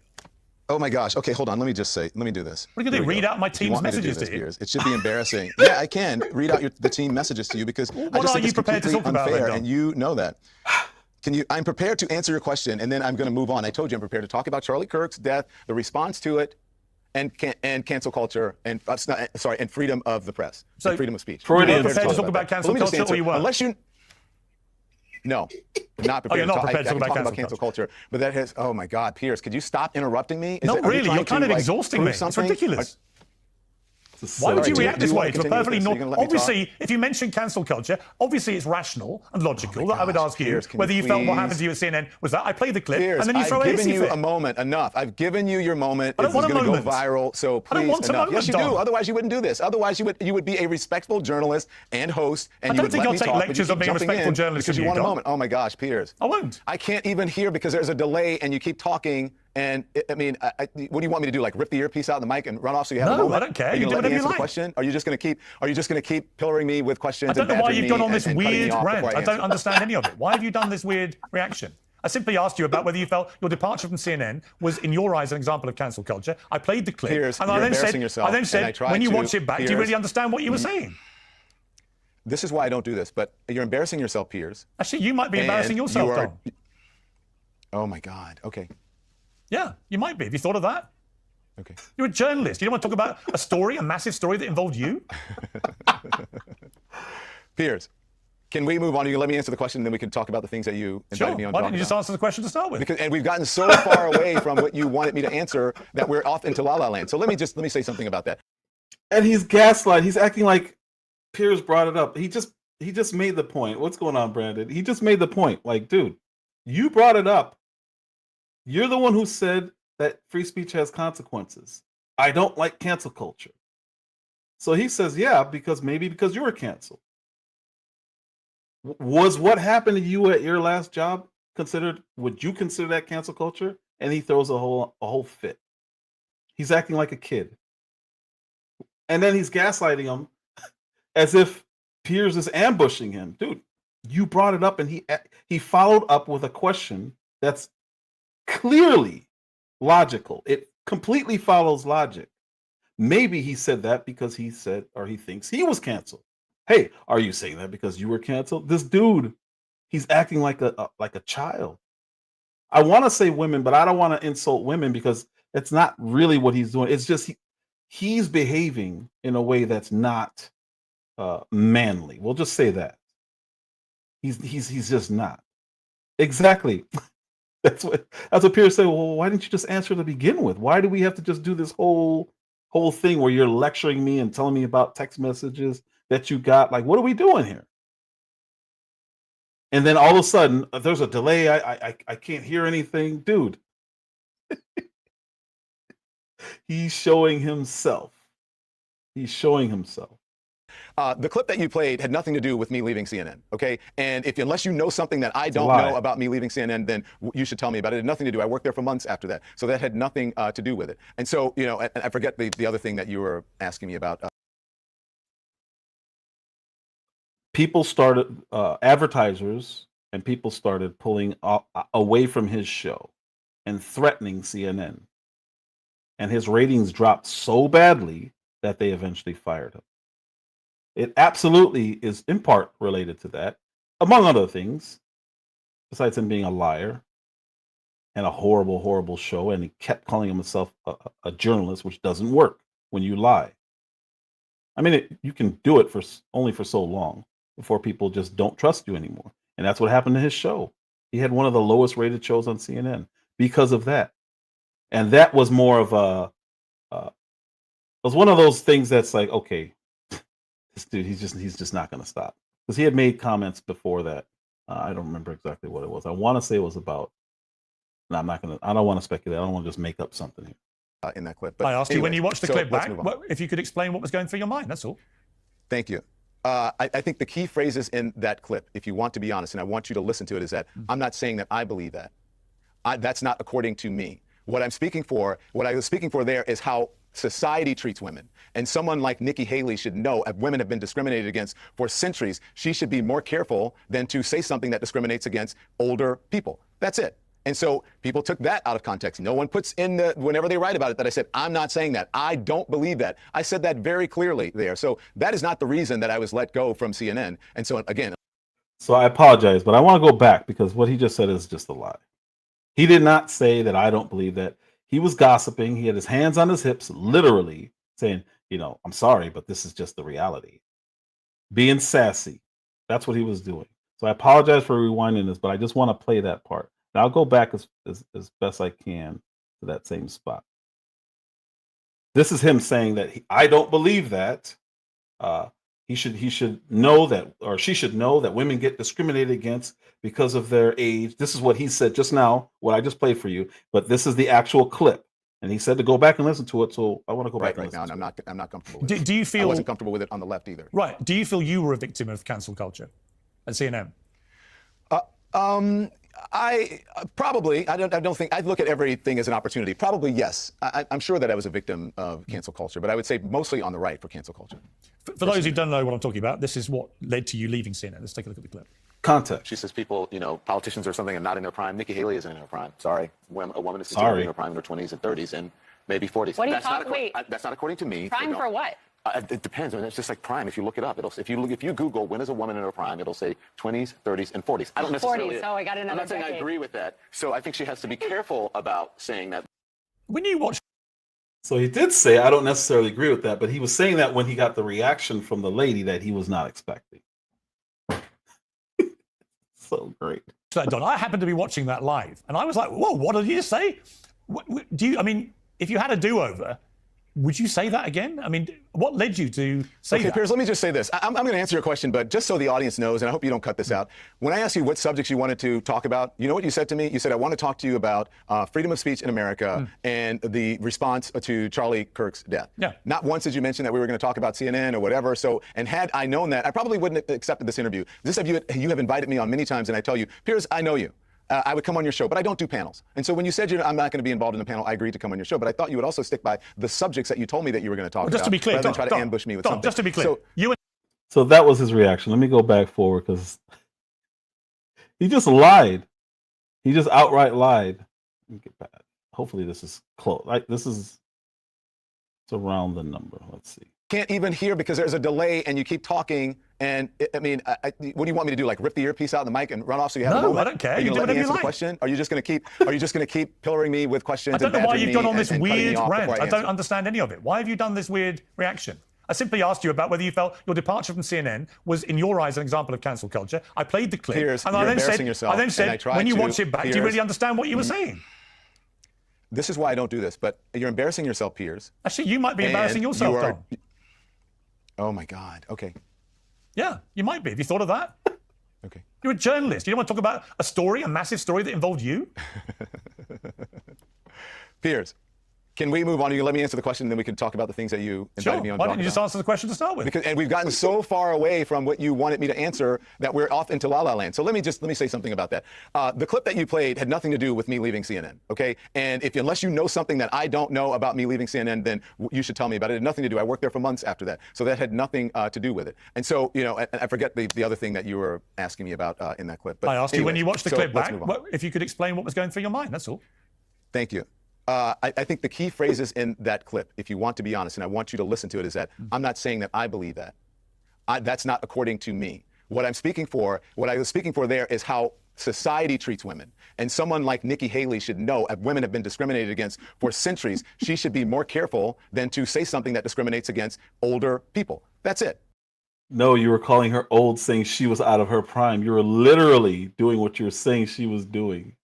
Oh my gosh. Okay, hold on. Let me just say. Let me do this. What are you going to do? Read out my If you team's want me to do messages this, to you? Piers, it should be embarrassing. Yeah, I can read out the team messages to you because I What just are think you it's prepared to completely talk about, unfair, then, and you know that. I'm prepared to answer your question, and then I'm going to move on. I told you I'm prepared to talk about Charlie Kirk's death, the response to it, and cancel culture, and and freedom of the press, and freedom of speech. Freudian. You're prepared to talk about cancel culture, or you weren't? Unless you. No, I'm not prepared. You're not prepared to talk about cancel culture. But that has. Oh my God, Piers, could you stop interrupting me? Not really. You're kind of exhausting me. It's ridiculous. Why would you react this way to a perfectly normal? Obviously, if you mention cancel culture, obviously it's rational and logical that I would ask you whether you felt what happened to you at CNN was that. I played the clip and then you throw a hissy fit. I've given you a moment. Enough. I've given you your moment. I don't want a moment. It's going to go viral. So please, I don't want a moment, yes, you Dom. do. Otherwise, you wouldn't do this. Otherwise, you would be a respectful journalist and host, and I you don't would think let I'll me take talk, lectures on being a respectful journalist because from you want a Dom. moment. Oh my gosh, Piers. I won't. I can't even hear because there's a delay, and you keep talking. And I mean, what do you want me to do? Like rip the earpiece out of the mic and run off so you have a moment? No, I don't care. Are you do going to let me whatever answer you the like. question? Are you just going to keep pillaring me with questions? I don't know why you've gone on this weird rant. I don't answer? understand any of it. Why have you done this weird reaction? I simply asked you about whether you felt your departure from CNN was, in your eyes, an example of cancel culture. I played the clip, Piers, and you're I then embarrassing said, yourself, when you watch it back, do you Piers, really understand what you were saying? This is why I don't do this, but you're embarrassing yourself, Piers. Actually, you might be embarrassing And yourself, you are- Dom. Oh my God. Okay. Yeah, you might be. Have you thought of that? Okay. You're a journalist. You don't want to talk about a story, a massive story that involved you? Piers, can we move on? You can let me answer the question, and then we can talk about the things that you invited Sure. me on. Why to don't you talk just about. answer the question to start with? And we've gotten so far away from what you wanted me to answer that we're off into La La Land. So let me say something about that. And he's gaslighting. He's acting like Piers brought it up. He just made the point. What's going on, Brandon? He just made the point. Like, dude, you brought it up. You're the one who said that free speech has consequences. I don't like cancel culture. So he says, yeah, because you were canceled. Was what happened to you at your last job would you consider that cancel culture? And he throws a whole fit. He's acting like a kid. And then he's gaslighting him as if Piers is ambushing him. Dude, you brought it up, and he followed up with a question that's clearly logical. It completely follows logic. Maybe he said that because he thinks he was canceled. Hey, are you saying that because you were canceled? This dude, he's acting like a child. I want to say women, but I don't want to insult women because that's not really what he's doing. It's just he's behaving in a way that's not manly. We'll just say that. He's just not. Exactly. That's what Piers said. Well, why didn't you just answer to begin with? Why do we have to just do this whole thing where you're lecturing me and telling me about text messages that you got? Like, what are we doing here? And then all of a sudden, there's a delay. I can't hear anything, dude. He's showing himself. The clip that you played had nothing to do with me leaving CNN, okay? And unless you know something that I don't know about me leaving CNN, then you should tell me about it. It had nothing to do. I worked there for months after that, so that had nothing to do with it. And so, and I forget the other thing that you were asking me about. People started, advertisers and people started pulling away from his show and threatening CNN. And his ratings dropped so badly that they eventually fired him. It absolutely is in part related to that, among other things, besides him being a liar and a horrible, horrible show. And he kept calling himself a journalist, which doesn't work when you lie. I mean, you can do it only for so long before people just don't trust you anymore. And that's what happened to his show. He had one of the lowest rated shows on CNN because of that. And that was more of it was one of those things that's like, okay, this dude, he's just not going to stop, because he had made comments before that. I don't remember exactly what it was. I want to say it was about. No, I don't want to speculate. I don't want to just make up something here. In that clip. But I asked you when you watched the clip let's back, move on. if you could explain what was going through your mind. That's all. Thank you. I think the key phrases in that clip, if you want to be honest, and I want you to listen to it, is that I'm not saying that I believe that. That's not according to me. What I'm speaking for, what I was speaking for there is how society treats women. And someone like Nikki Haley should know if women have been discriminated against for centuries, she should be more careful than to say something that discriminates against older people. That's it. And so people took that out of context. No one puts in whenever they write about it that I said, I'm not saying that. I don't believe that. I said that very clearly there. So that is not the reason that I was let go from CNN. And so again. So I apologize, but I want to go back because what he just said is just a lie. He did not say that I don't believe that. He was gossiping. He had his hands on his hips, literally saying, I'm sorry, but this is just the reality. Being sassy. That's what he was doing. So I apologize for rewinding this, but I just want to play that part. Now I'll go back as best I can to that same spot. This is him saying that I don't believe that. He should know that, or she should know that women get discriminated against because of their age. This is what he said just now, what I just played for you, but this is the actual clip. And he said to go back and listen to it, so I want to go back and listen now. to I'm not comfortable with it. Do you feel I wasn't comfortable with it on the left either. Right. Do you feel you were a victim of cancel culture at CNN? I probably, I don't think, I look at everything as an opportunity. Probably, yes. I'm sure that I was a victim of cancel culture, but I would say mostly on the right for cancel culture. For those who don't know what I'm talking about, this is what led to you leaving CNN. Let's take a look at the clip. Context. She says people, politicians or something are not in their prime. Nikki Haley isn't in her prime. Sorry. A woman is considered in her prime in her 20s and 30s and maybe 40s. What are you talking? Wait. That's not according to me. Prime for what? It depends. I mean, it's just like prime. If you look it up, if you Google when is a woman in her prime, it'll say 20s, 30s, and 40s. I don't necessarily. 40s. Oh, I got another. I'm not saying decade. I agree with that. So I think she has to be careful about saying that. When you watch. So he did say, I don't necessarily agree with that, but he was saying that when he got the reaction from the lady that he was not expecting. So great. Don, I happened to be watching that live, and I was like, whoa, what did you just say? If you had a do-over, would you say that again? I mean, what led you to say that? Okay, Piers, let me just say this. I'm going to answer your question, but just so the audience knows, and I hope you don't cut this out. When I asked you what subjects you wanted to talk about, you know what you said to me? You said, I want to talk to you about freedom of speech in America and the response to Charlie Kirk's death. Yeah. Not once did you mention that we were going to talk about CNN or whatever. So, and had I known that, I probably wouldn't have accepted this interview. You have invited me on many times, and I tell you, Piers, I know you. I would come on your show, but I don't do panels. And so when you said I'm not going to be involved in a panel, I agreed to come on your show. But I thought you would also stick by the subjects that you told me that you were going to talk about. Just to be clear, rather than try to ambush me with something. Just to be clear, so that was his reaction. Let me go back forward because he just lied. He just outright lied. Let me get back. Hopefully this is close. It's around the number. Let's see. Can't even hear because there's a delay and you keep talking. And what do you want me to do? Like rip the earpiece out of the mic and run off so you have a moment? No, I don't care. Are you do going to let me whatever answer you the like. question? Are you just going to keep pillaring me with questions? I don't know why you've gone on this weird rant. I don't answer? understand any of it. Why have you done this weird reaction? I simply asked you about whether you felt your departure from CNN was, in your eyes, an example of cancel culture. I played the clip, Piers, and I then said, when you watch it back, do you really understand what you were saying? This is why I don't do this, but you're embarrassing yourself, Piers. Actually, you might be embarrassing yourself, Tom. Oh my God. Okay. Yeah, you might be. Have you thought of that? Okay. You're a journalist. You don't want to talk about a story, a massive story that involved you? Piers, can we move on? You let me answer the question, and then we can talk about the things that you invited me on to Why talk don't you just about. answer the question to start with? And we've gotten so far away from what you wanted me to answer that we're off into La La Land. So let me say something about that. The clip that you played had nothing to do with me leaving CNN, okay? And unless you know something that I don't know about me leaving CNN, then you should tell me about it. It had nothing to do. I worked there for months after that. So that had nothing to do with it. And so, I forget the other thing that you were asking me about in that clip. But I asked you when you watched the clip back, move on. if you could explain what was going through your mind, that's all. Thank you. I think the key phrases in that clip, if you want to be honest, and I want you to listen to it, is that I'm not saying that I believe that. That's not according to me. What I was speaking for there is how society treats women. And someone like Nikki Haley should know if women have been discriminated against for centuries, she should be more careful than to say something that discriminates against older people. That's it. No, you were calling her old, saying she was out of her prime. You were literally doing what you were saying she was doing.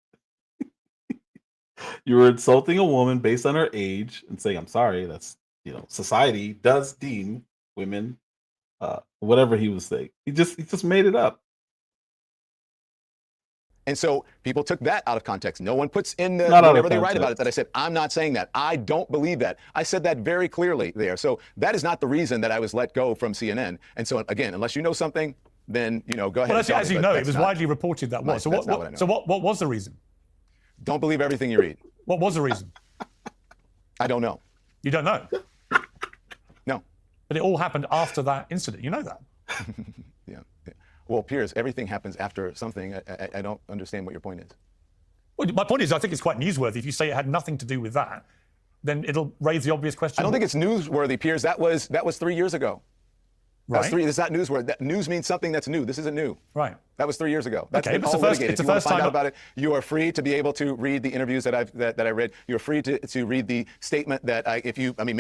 You were insulting a woman based on her age and saying, I'm sorry, that's, society does deem women, whatever he was saying. He just made it up. And so people took that out of context. No one puts in whenever they write about it that I said, I'm not saying that. I don't believe that. I said that very clearly there. So that is not the reason that I was let go from CNN. And so again, unless you know something, then, go ahead. Well, and tell as me, you but know, that's it was not- widely reported that was. So that's not what I know. what was the reason? Don't believe everything you read. What was the reason? I don't know. You don't know? No. But it all happened after that incident. You know that? Yeah. Well, Piers, everything happens after something. I don't understand what your point is. Well, my point is, I think it's quite newsworthy. If you say it had nothing to do with that, then it'll raise the obvious question. I don't think it's newsworthy, Piers. That was 3 years ago. Right. It's not newsworthy. That news means something that's new. This isn't new. Right. That was 3 years ago. That's Okay, been but all litigated. it's the If you want first to find time out about it, you are free to be able to read the interviews that I read. You're free to read the statement that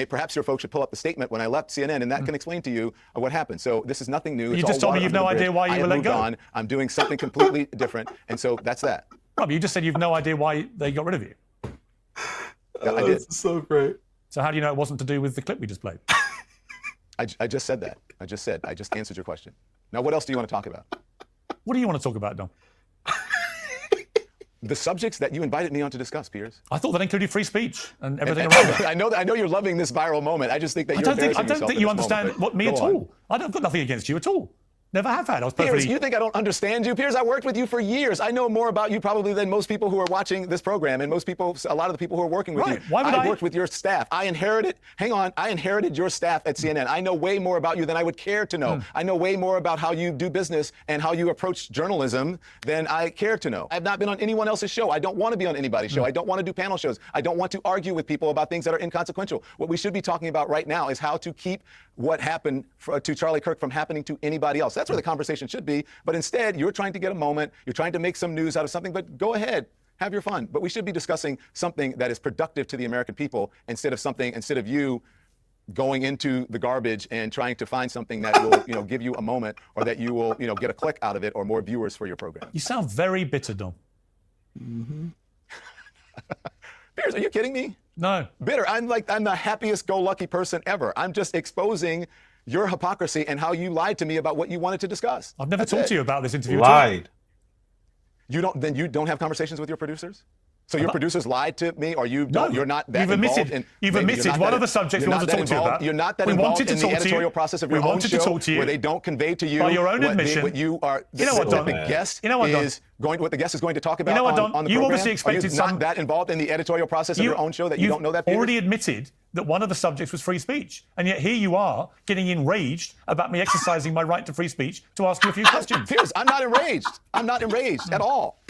perhaps your folks should pull up the statement when I left CNN, and that can explain to you what happened. So this is nothing new. You just told me you've no idea why you were let go. I'm doing something completely different, and so that's that. Rob, you just said you've no idea why they got rid of you. I did. This is so great. So how do you know it wasn't to do with the clip we just played? I just said that. I just answered your question. Now, what else do you want to talk about? What do you want to talk about, Dom? The subjects that you invited me on to discuss, Piers. I thought that included free speech and everything around it. I know you're loving this viral moment. I just think that I don't think you understand me at all. I've got nothing against you at all. Never have had. I was perfectly... Piers, you think I don't understand you? Piers, I worked with you for years. I know more about you probably than most people who are watching this program and a lot of the people who are working with you. Why would I worked with your staff. I inherited your staff at CNN. I know way more about you than I would care to know. I know way more about how you do business and how you approach journalism than I care to know. I've not been on anyone else's show. I don't want to be on anybody's show. I don't want to do panel shows. I don't want to argue with people about things that are inconsequential. What we should be talking about right now is how to keep what happened to Charlie Kirk from happening to anybody else. That's where the conversation should be. But instead, you're trying to get a moment. You're trying to make some news out of something. But go ahead. Have your fun. But we should be discussing something that is productive to the American people instead of you going into the garbage and trying to find something that will give you a moment or that you will get a click out of it or more viewers for your program. You sound very bitter, Dom. Mm-hmm. Piers, are you kidding me? No. Bitter. I'm the happiest go lucky person ever. I'm just exposing your hypocrisy and how you lied to me about what you wanted to discuss. I've never talked to you about this interview. Lied. You don't have conversations with your producers? So your producers lied to me, or you're not that You've involved admitted one of the subjects we want to talk to you about. You're not that involved in the editorial process of your own show, where they don't convey to you by your own admission what you are. You know what, Don? What the guest is going to talk about. You know what, Don? On the You program? obviously expected Are you not that involved in the editorial process of your own show that you don't know that. You've already admitted that one of the subjects was free speech, and yet here you are getting enraged about me exercising my right to free speech to ask you a few questions. Piers, I'm not enraged. I'm not enraged at all.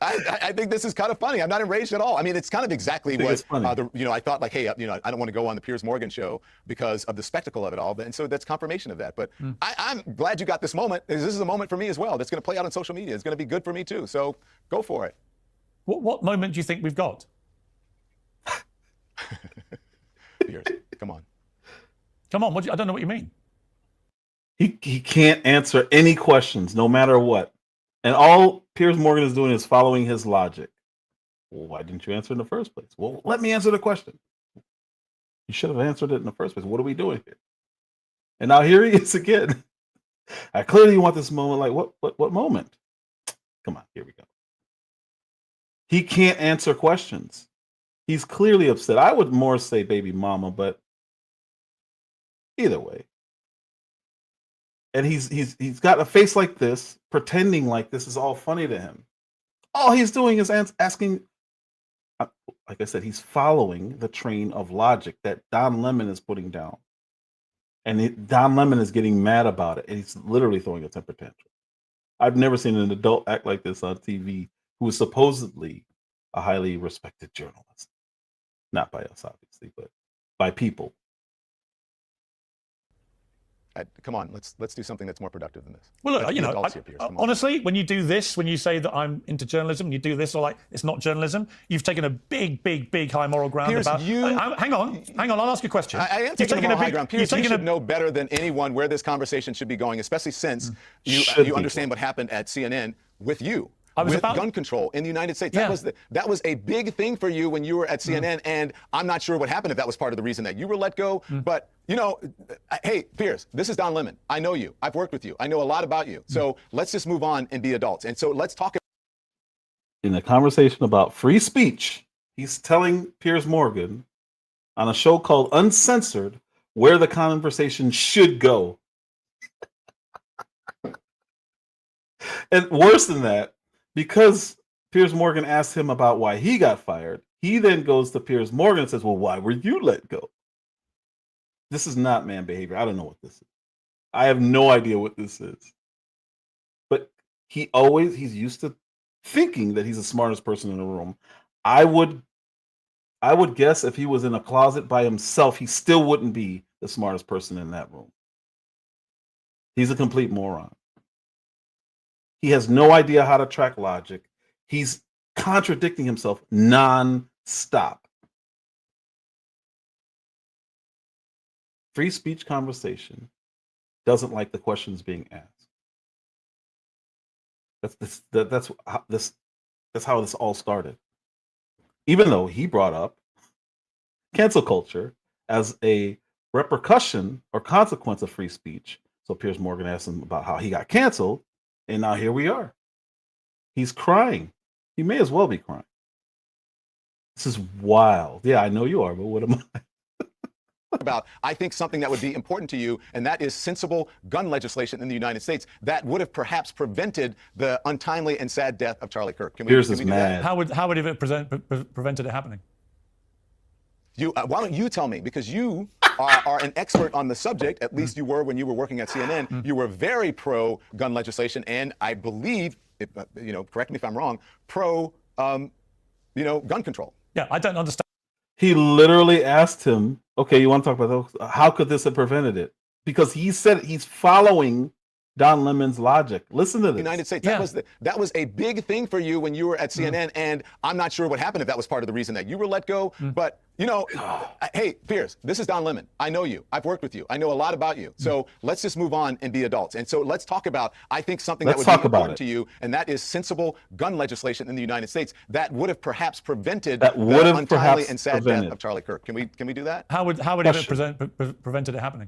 I think this is kind of funny. I'm not enraged at all. I mean, it's kind of exactly what I thought. Like, hey, I don't want to go on the Piers Morgan show because of the spectacle of it all. And so that's confirmation of that. But I'm glad you got this moment. This is a moment for me as well. That's going to play out on social media. It's going to be good for me too. So go for it. What moment do you think we've got? Piers, come on. Come on. I don't know what you mean. He can't answer any questions, no matter what. And all Piers Morgan is doing is following his logic. Well, why didn't you answer in the first place? Well, let me answer the question. You should have answered it in the first place. What are we doing here? And now here he is again. I clearly want this moment. Like, what moment? Come on, here we go. He can't answer questions. He's clearly upset. I would more say baby mama, but either way. And he's got a face like this, pretending like this is all funny to him. All he's doing is asking, like I said, he's following the train of logic that Don Lemon is putting down. And Don Lemon is getting mad about it. And he's literally throwing a temper tantrum. I've never seen an adult act like this on TV who is supposedly a highly respected journalist. Not by us, obviously, but by people. Come on, let's do something that's more productive than this. Well, look, honestly, when you do this, when you say that I'm into journalism, and you do this, or like it's not journalism, you've taken a big high moral ground Piers, about. Hang on, I'll ask you a question. I am taking a high ground. Piers, you should know better than anyone where this conversation should be going, especially since you understand what happened at CNN with you. With gun control in the United States. Yeah. That was a big thing for you when you were at CNN, and I'm not sure what happened if that was part of the reason that you were let go. But, hey, Piers, this is Don Lemon. I know you. I've worked with you. I know a lot about you. So let's just move on and be adults. And so let's talk. In a conversation about free speech, he's telling Piers Morgan on a show called Uncensored where the conversation should go. And worse than that, because Piers Morgan asked him about why he got fired, He then goes to Piers Morgan and says, well, why were you let go? This is not man behavior. I don't know what this is. I have no idea what this is. But he's used to thinking that he's the smartest person in the room. I would guess if he was in a closet by himself, he still wouldn't be the smartest person in that room. He's a complete moron. He has no idea how to track logic. He's contradicting himself non-stop. Free speech conversation doesn't like the questions being asked. That's how this all started. Even though he brought up cancel culture as a repercussion or consequence of free speech. So Piers Morgan asked him about how he got canceled, and now here we are. He's crying. He may as well be crying. This is wild. Yeah, I know you are, but what am I? About, I think, something that would be important to you, and that is sensible gun legislation in the United States that would have perhaps prevented the untimely and sad death of Charlie Kirk. Can we do that? How would it have prevented it happening? Why don't you tell me? Because you are an expert on the subject. At least you were when you were working at CNN. You were very pro gun legislation, and I believe, correct me if I'm wrong, pro, gun control. Yeah, I don't understand. He literally asked him, okay, you want to talk about that? How could this have prevented it? Because he said he's following Don Lemon's logic. Listen to this. United States. That was a big thing for you when you were at CNN, and I'm not sure what happened if that was part of the reason that you were let go. But hey, Piers, this is Don Lemon. I know you. I've worked with you. I know a lot about you. So let's just move on and be adults. And so let's talk about, I think, something that would be important to you, and that is sensible gun legislation in the United States that would have perhaps prevented the untimely and sad death of Charlie Kirk. Can we do that? How would it have prevented it happening?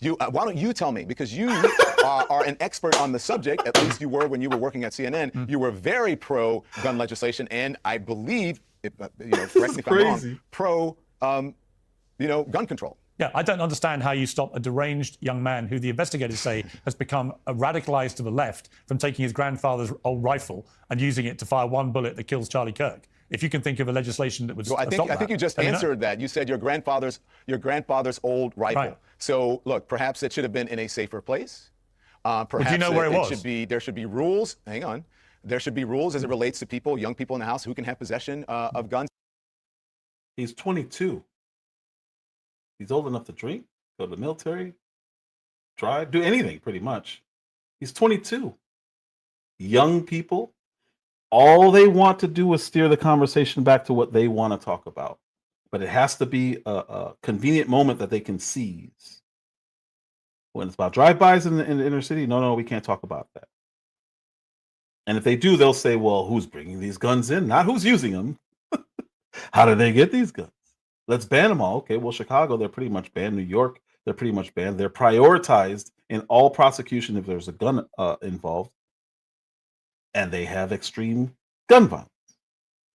Why don't you tell me? Because you are an expert on the subject. At least you were when you were working at CNN. You were very pro gun legislation, and I believe, correct me if I'm wrong, pro, gun control. Yeah, I don't understand how you stop a deranged young man who the investigators say has become radicalized to the left from taking his grandfather's old rifle and using it to fire one bullet that kills Charlie Kirk. If you can think of a legislation that would stop that. I think you just answered that. You said your grandfather's old rifle. Right. So look, perhaps it should have been in a safer place. Perhaps do you know where it was? There should be rules. Hang on. There should be rules as it relates to people, young people in the house who can have possession of guns. He's 22. He's old enough to drink, go to the military, drive, do anything pretty much. He's 22. Young people, all they want to do is steer the conversation back to what they want to talk about. But it has to be a convenient moment that they can seize. When it's about drive-bys in the inner city, no, we can't talk about that. And if they do, they'll say, well, who's bringing these guns in? Not who's using them. How did they get these guns? Let's ban them all. Okay, well, Chicago, they're pretty much banned. New York, they're pretty much banned. They're prioritized in all prosecution if there's a gun involved. And they have extreme gun violence.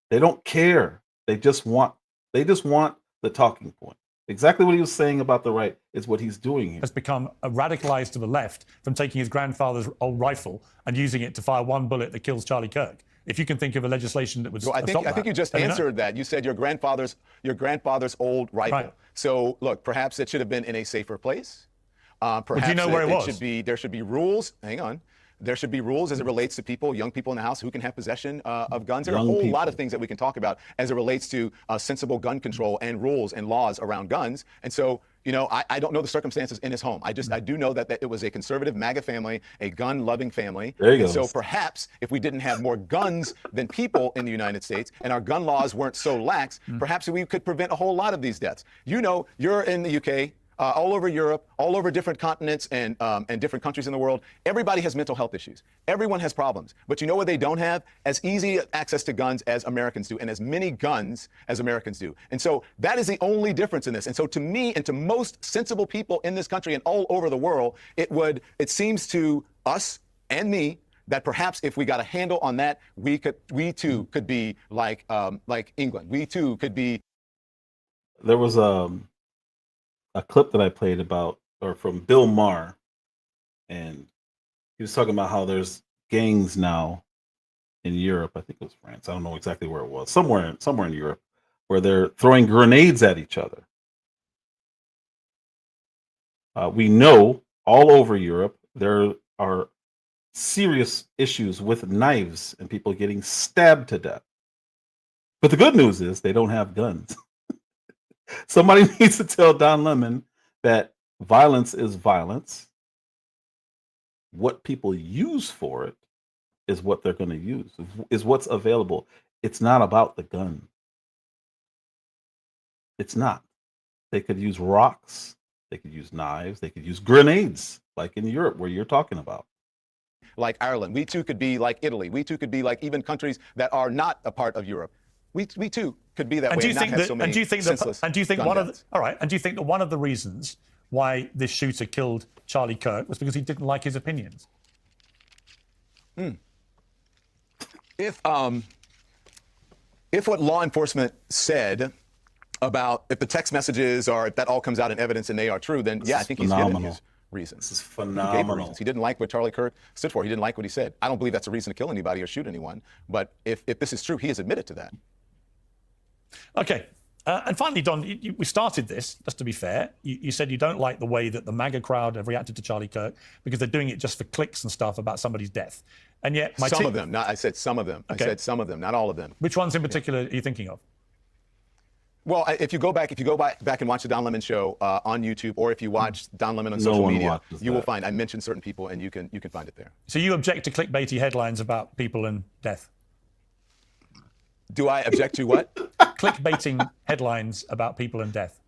They don't care. They just want the talking point. Exactly what he was saying about the right is what he's doing here. Has become radicalized to the left from taking his grandfather's old rifle and using it to fire one bullet that kills Charlie Kirk. If you can think of a legislation that would stop that. I think you just answered that. You said your grandfather's old rifle. Right. So look, perhaps it should have been in a safer place. Perhaps do you know where it was? There should be rules. Hang on. There should be rules as it relates to people, young people in the house who can have possession of guns. There are a whole lot of things that we can talk about as it relates to sensible gun control and rules and laws around guns. And so, I don't know the circumstances in his home. I do know that it was a conservative MAGA family, a gun-loving family. There you go. So perhaps if we didn't have more guns than people in the United States and our gun laws weren't so lax, perhaps we could prevent a whole lot of these deaths. You're in the UK. All over Europe, all over different continents and different countries in the world, everybody has mental health issues. Everyone has problems. But you know what they don't have? As easy access to guns as Americans do, and as many guns as Americans do. And so that is the only difference in this. And so to me and to most sensible people in this country and all over the world, it seems to us and me that perhaps if we got a handle on that, we too could be like England. We too could be. There was a clip that I played from Bill Maher, and he was talking about how there's gangs now in Europe. I think it was France. I don't know exactly where it was. Somewhere in Europe, where they're throwing grenades at each other. We know all over Europe there are serious issues with knives and people getting stabbed to death. But the good news is they don't have guns. Somebody needs to tell Don Lemon that violence is violence. What people use for it is what they're going to use, is what's available. It's not about the gun. It's not. They could use rocks. They could use knives. They could use grenades, like in Europe, where you're talking about. Like Ireland. We too could be like Italy. We too could be like even countries that are not a part of Europe. We too could be that way. And do you think that one of the reasons why this shooter killed Charlie Kirk was because he didn't like his opinions? If what law enforcement said about if the text messages or if that all comes out in evidence and they are true, then I think he's given his reasons. This is phenomenal. He didn't like what Charlie Kirk stood for. He didn't like what he said. I don't believe that's a reason to kill anybody or shoot anyone. But if this is true, he has admitted to that. Okay. And finally, Don, we started this, just to be fair. You said you don't like the way that the MAGA crowd have reacted to Charlie Kirk because they're doing it just for clicks and stuff about somebody's deth. And yet, some of them. I said some of them. Okay. I said some of them, not all of them. Which ones in particular are you thinking of? Well, if you go back and watch the Don Lemon show on YouTube, or if you watch Don Lemon on social media, you will find I mentioned certain people, and you can find it there. So you object to clickbaity headlines about people and death? Do I object to what? Clickbaiting headlines about people and death.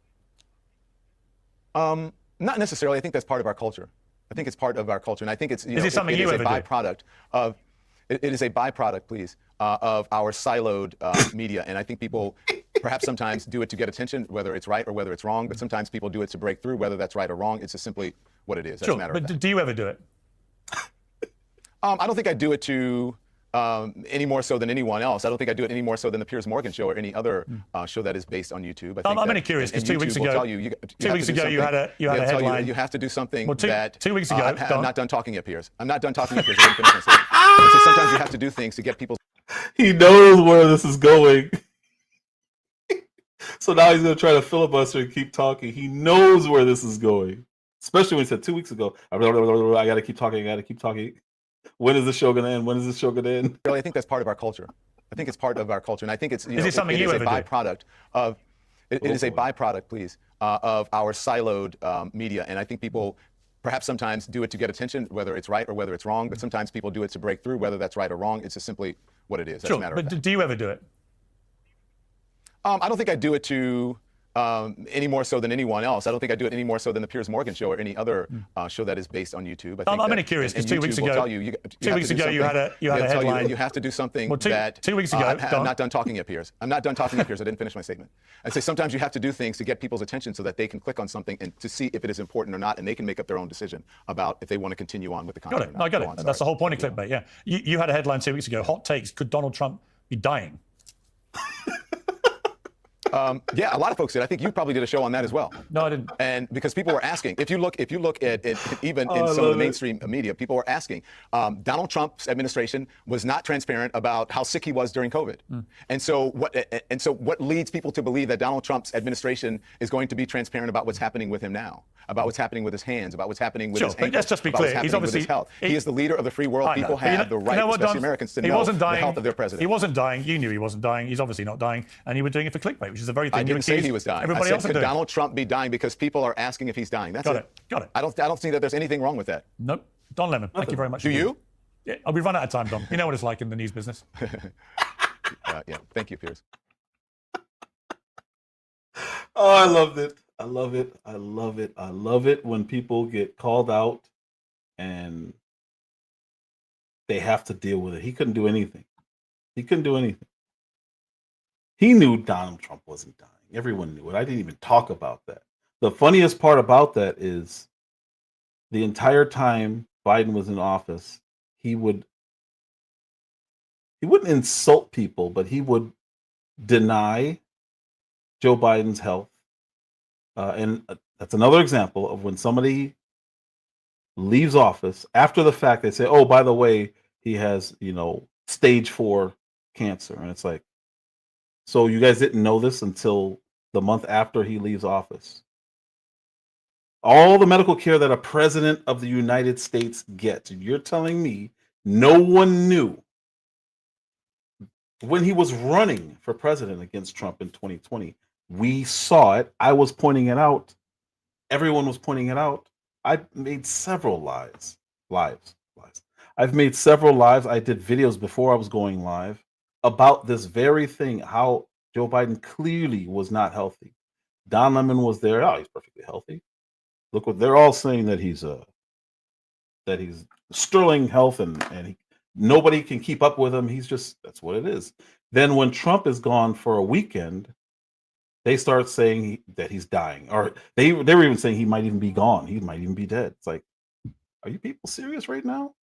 Not necessarily. I think that's part of our culture. I think it's part of our culture, and I think it's is it something you ever do? It is a byproduct, please, of our siloed media, and I think people perhaps sometimes do it to get attention, whether it's right or whether it's wrong. But sometimes people do it to break through, whether that's right or wrong. It's just simply what it is. That's sure, a matter but of fact. Do you ever do it? I don't think I do it to any more so than anyone else. I don't think I do it any more so than the Piers Morgan show or any other show that is based on YouTube. I'm only curious because 2 weeks ago, you had a headline. You have to do something well, two weeks ago. I'm not done talking yet, Piers. I'm not done talking yet, Piers. I didn't finish my statement. So sometimes you have to do things to get people. He knows where this is going. So now he's going to try to filibuster and keep talking. He knows where this is going. Especially when he said 2 weeks ago, I got to keep talking. When is the show going to end? When is the show going to end? Really, I think that's part of our culture. I think it's part of our culture. And I think it's, is it something you ever do? It is a byproduct, please, of our siloed media. And I think people perhaps sometimes do it to get attention, whether it's right or whether it's wrong. But sometimes people do it to break through, whether that's right or wrong. It's just simply what it is. That's sure, a matter but of fact. Do you ever do it? I don't think I do it to any more so than anyone else. I don't think I do it any more so than the Piers Morgan show or any other show that is based on YouTube. I'm only curious because 2 weeks ago, you had a headline. You have to do something that 2 weeks ago. I'm not done talking yet, Piers. I'm not done talking yet, Piers. I didn't finish my statement. I say sometimes you have to do things to get people's attention so that they can click on something and to see if it is important or not, and they can make up their own decision about if they want to continue on with the content. Got it. That's the whole point of clickbait. Yeah, you had a headline 2 weeks ago. Hot takes: could Donald Trump be dying? Yeah, a lot of folks did. I think you probably did a show on that as well. No, I didn't. And because people were asking, if you look at it, even in some of the mainstream media, people were asking. Donald Trump's administration was not transparent about how sick he was during COVID. And so what leads people to believe that Donald Trump's administration is going to be transparent about what's happening with him now, about what's happening with his hands, about what's happening with his ankles, but let's just be about clear. what's He's happening with obviously his health. He is the leader of the free world. People have the right, especially Americans, to know the health of their president. He wasn't dying. You knew he wasn't dying. He's obviously not dying, and you were doing it for clickbait, which is the very thing I didn't say he was dying. Everybody I else said, could Donald Trump be dying because people are asking if he's dying? That's it. Got it. I don't think that there's anything wrong with that. Nope. Don Lemon, thank you very much. Do you? Yeah, we've run out of time, Don. You know what it's like in the news business. Yeah. Thank you, Piers. Oh, I loved it. I love it when people get called out and they have to deal with it. He couldn't do anything. He knew Donald Trump wasn't dying. Everyone knew it. I didn't even talk about that. The funniest part about that is the entire time Biden was in office, he wouldn't insult people, but he would deny Joe Biden's health. And that's another example of when somebody leaves office after the fact, they say, oh, by the way, he has, stage 4 cancer. And it's like, so you guys didn't know this until the month after he leaves office. All the medical care that a president of the United States gets, you're telling me no one knew when he was running for president against Trump in 2020. We saw it. I was pointing it out. Everyone was pointing it out. I made several lives. I've made several lives. I did videos before I was going live about this very thing, how Joe Biden clearly was not healthy. Don Lemon was there. Oh, he's perfectly healthy. Look what they're all saying, that he's sterling health, and nobody can keep up with him. He's just, that's what it is. Then when Trump is gone for a weekend, they start saying that he's dying, or they were even saying he might even be gone. He might even be dead. It's like, are you people serious right now?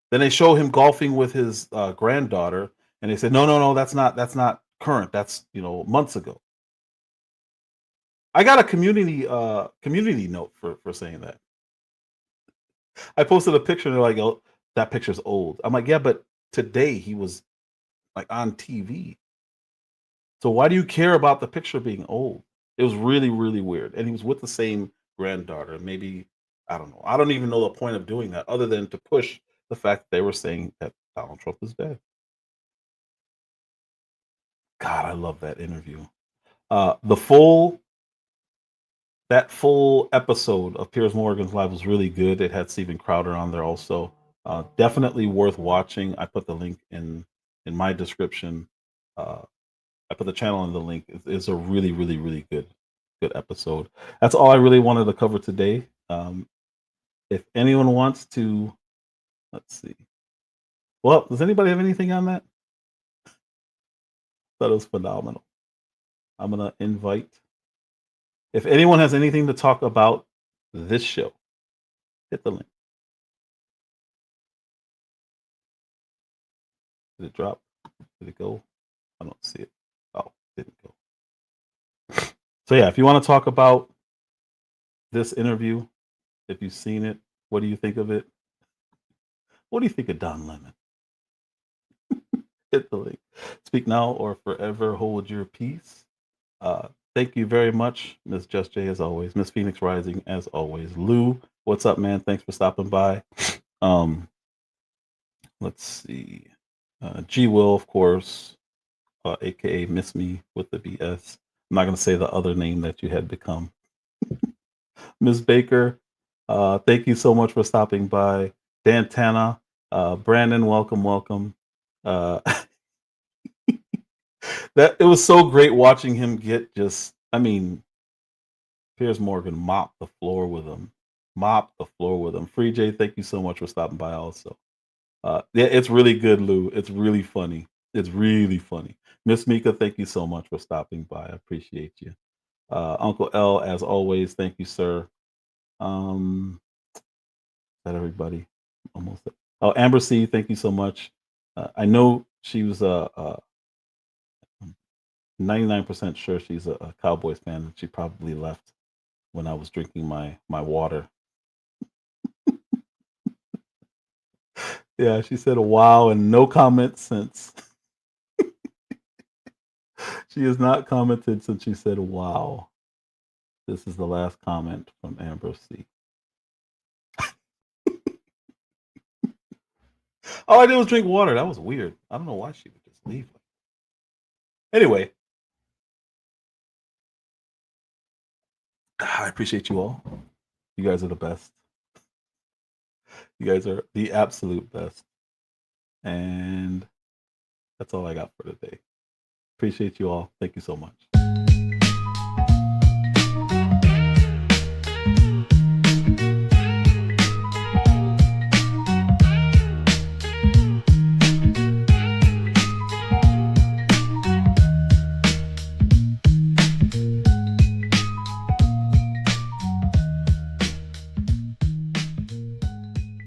Then they show him golfing with his granddaughter, and they said, no, that's not current. That's, months ago. I got a community note for saying that. I posted a picture and they're like, oh, that picture's old. I'm like, yeah, but today he was like on TV. So why do you care about the picture being old? It was really, really weird. And he was with the same granddaughter. Maybe, I don't know. I don't even know the point of doing that other than to push the fact that they were saying that Donald Trump is dead. God, I love that interview. That full episode of Piers Morgan's Live was really good. It had Steven Crowder on there also. Definitely worth watching. I put the link in my description. I put the channel in the link. It's a really, really, really good episode. That's all I really wanted to cover today. If anyone wants to, let's see. Well, does anybody have anything on that? That was phenomenal. I'm gonna invite. If anyone has anything to talk about this show, hit the link. Did it drop? Did it go? I don't see it. Oh, it didn't go. So yeah, if you want to talk about this interview, if you've seen it, what do you think of it? What do you think of Don Lemon? Hit the link. Speak now or forever hold your peace. Thank you very much, Miss Just J, as always. Miss Phoenix Rising, as always. Lou, what's up, man? Thanks for stopping by. Let's see. G Will, of course, aka Miss Me with the BS. I'm not going to say the other name that you had become. Miss Baker, thank you so much for stopping by. Dan Tana, Brandon, welcome. That it was so great watching him get just, Piers Morgan mopped the floor with him. Free J, thank you so much for stopping by also. Yeah, it's really good, Lou. It's really funny. Miss Mika, thank you so much for stopping by. I appreciate you. Uncle L, as always, thank you, sir. Is that everybody? Almost. Oh, Amber C, thank you so much. I know she was 99% sure she's a Cowboys fan, and she probably left when I was drinking my water. Yeah, she said wow and no comment since. She has not commented since she said wow. This is the last comment from Amber C. All I did was drink water. That was weird. I don't know why she would just leave. Anyway, I appreciate you all. You guys are the best. You guys are the absolute best. And that's all I got for today. Appreciate you all. Thank you so much.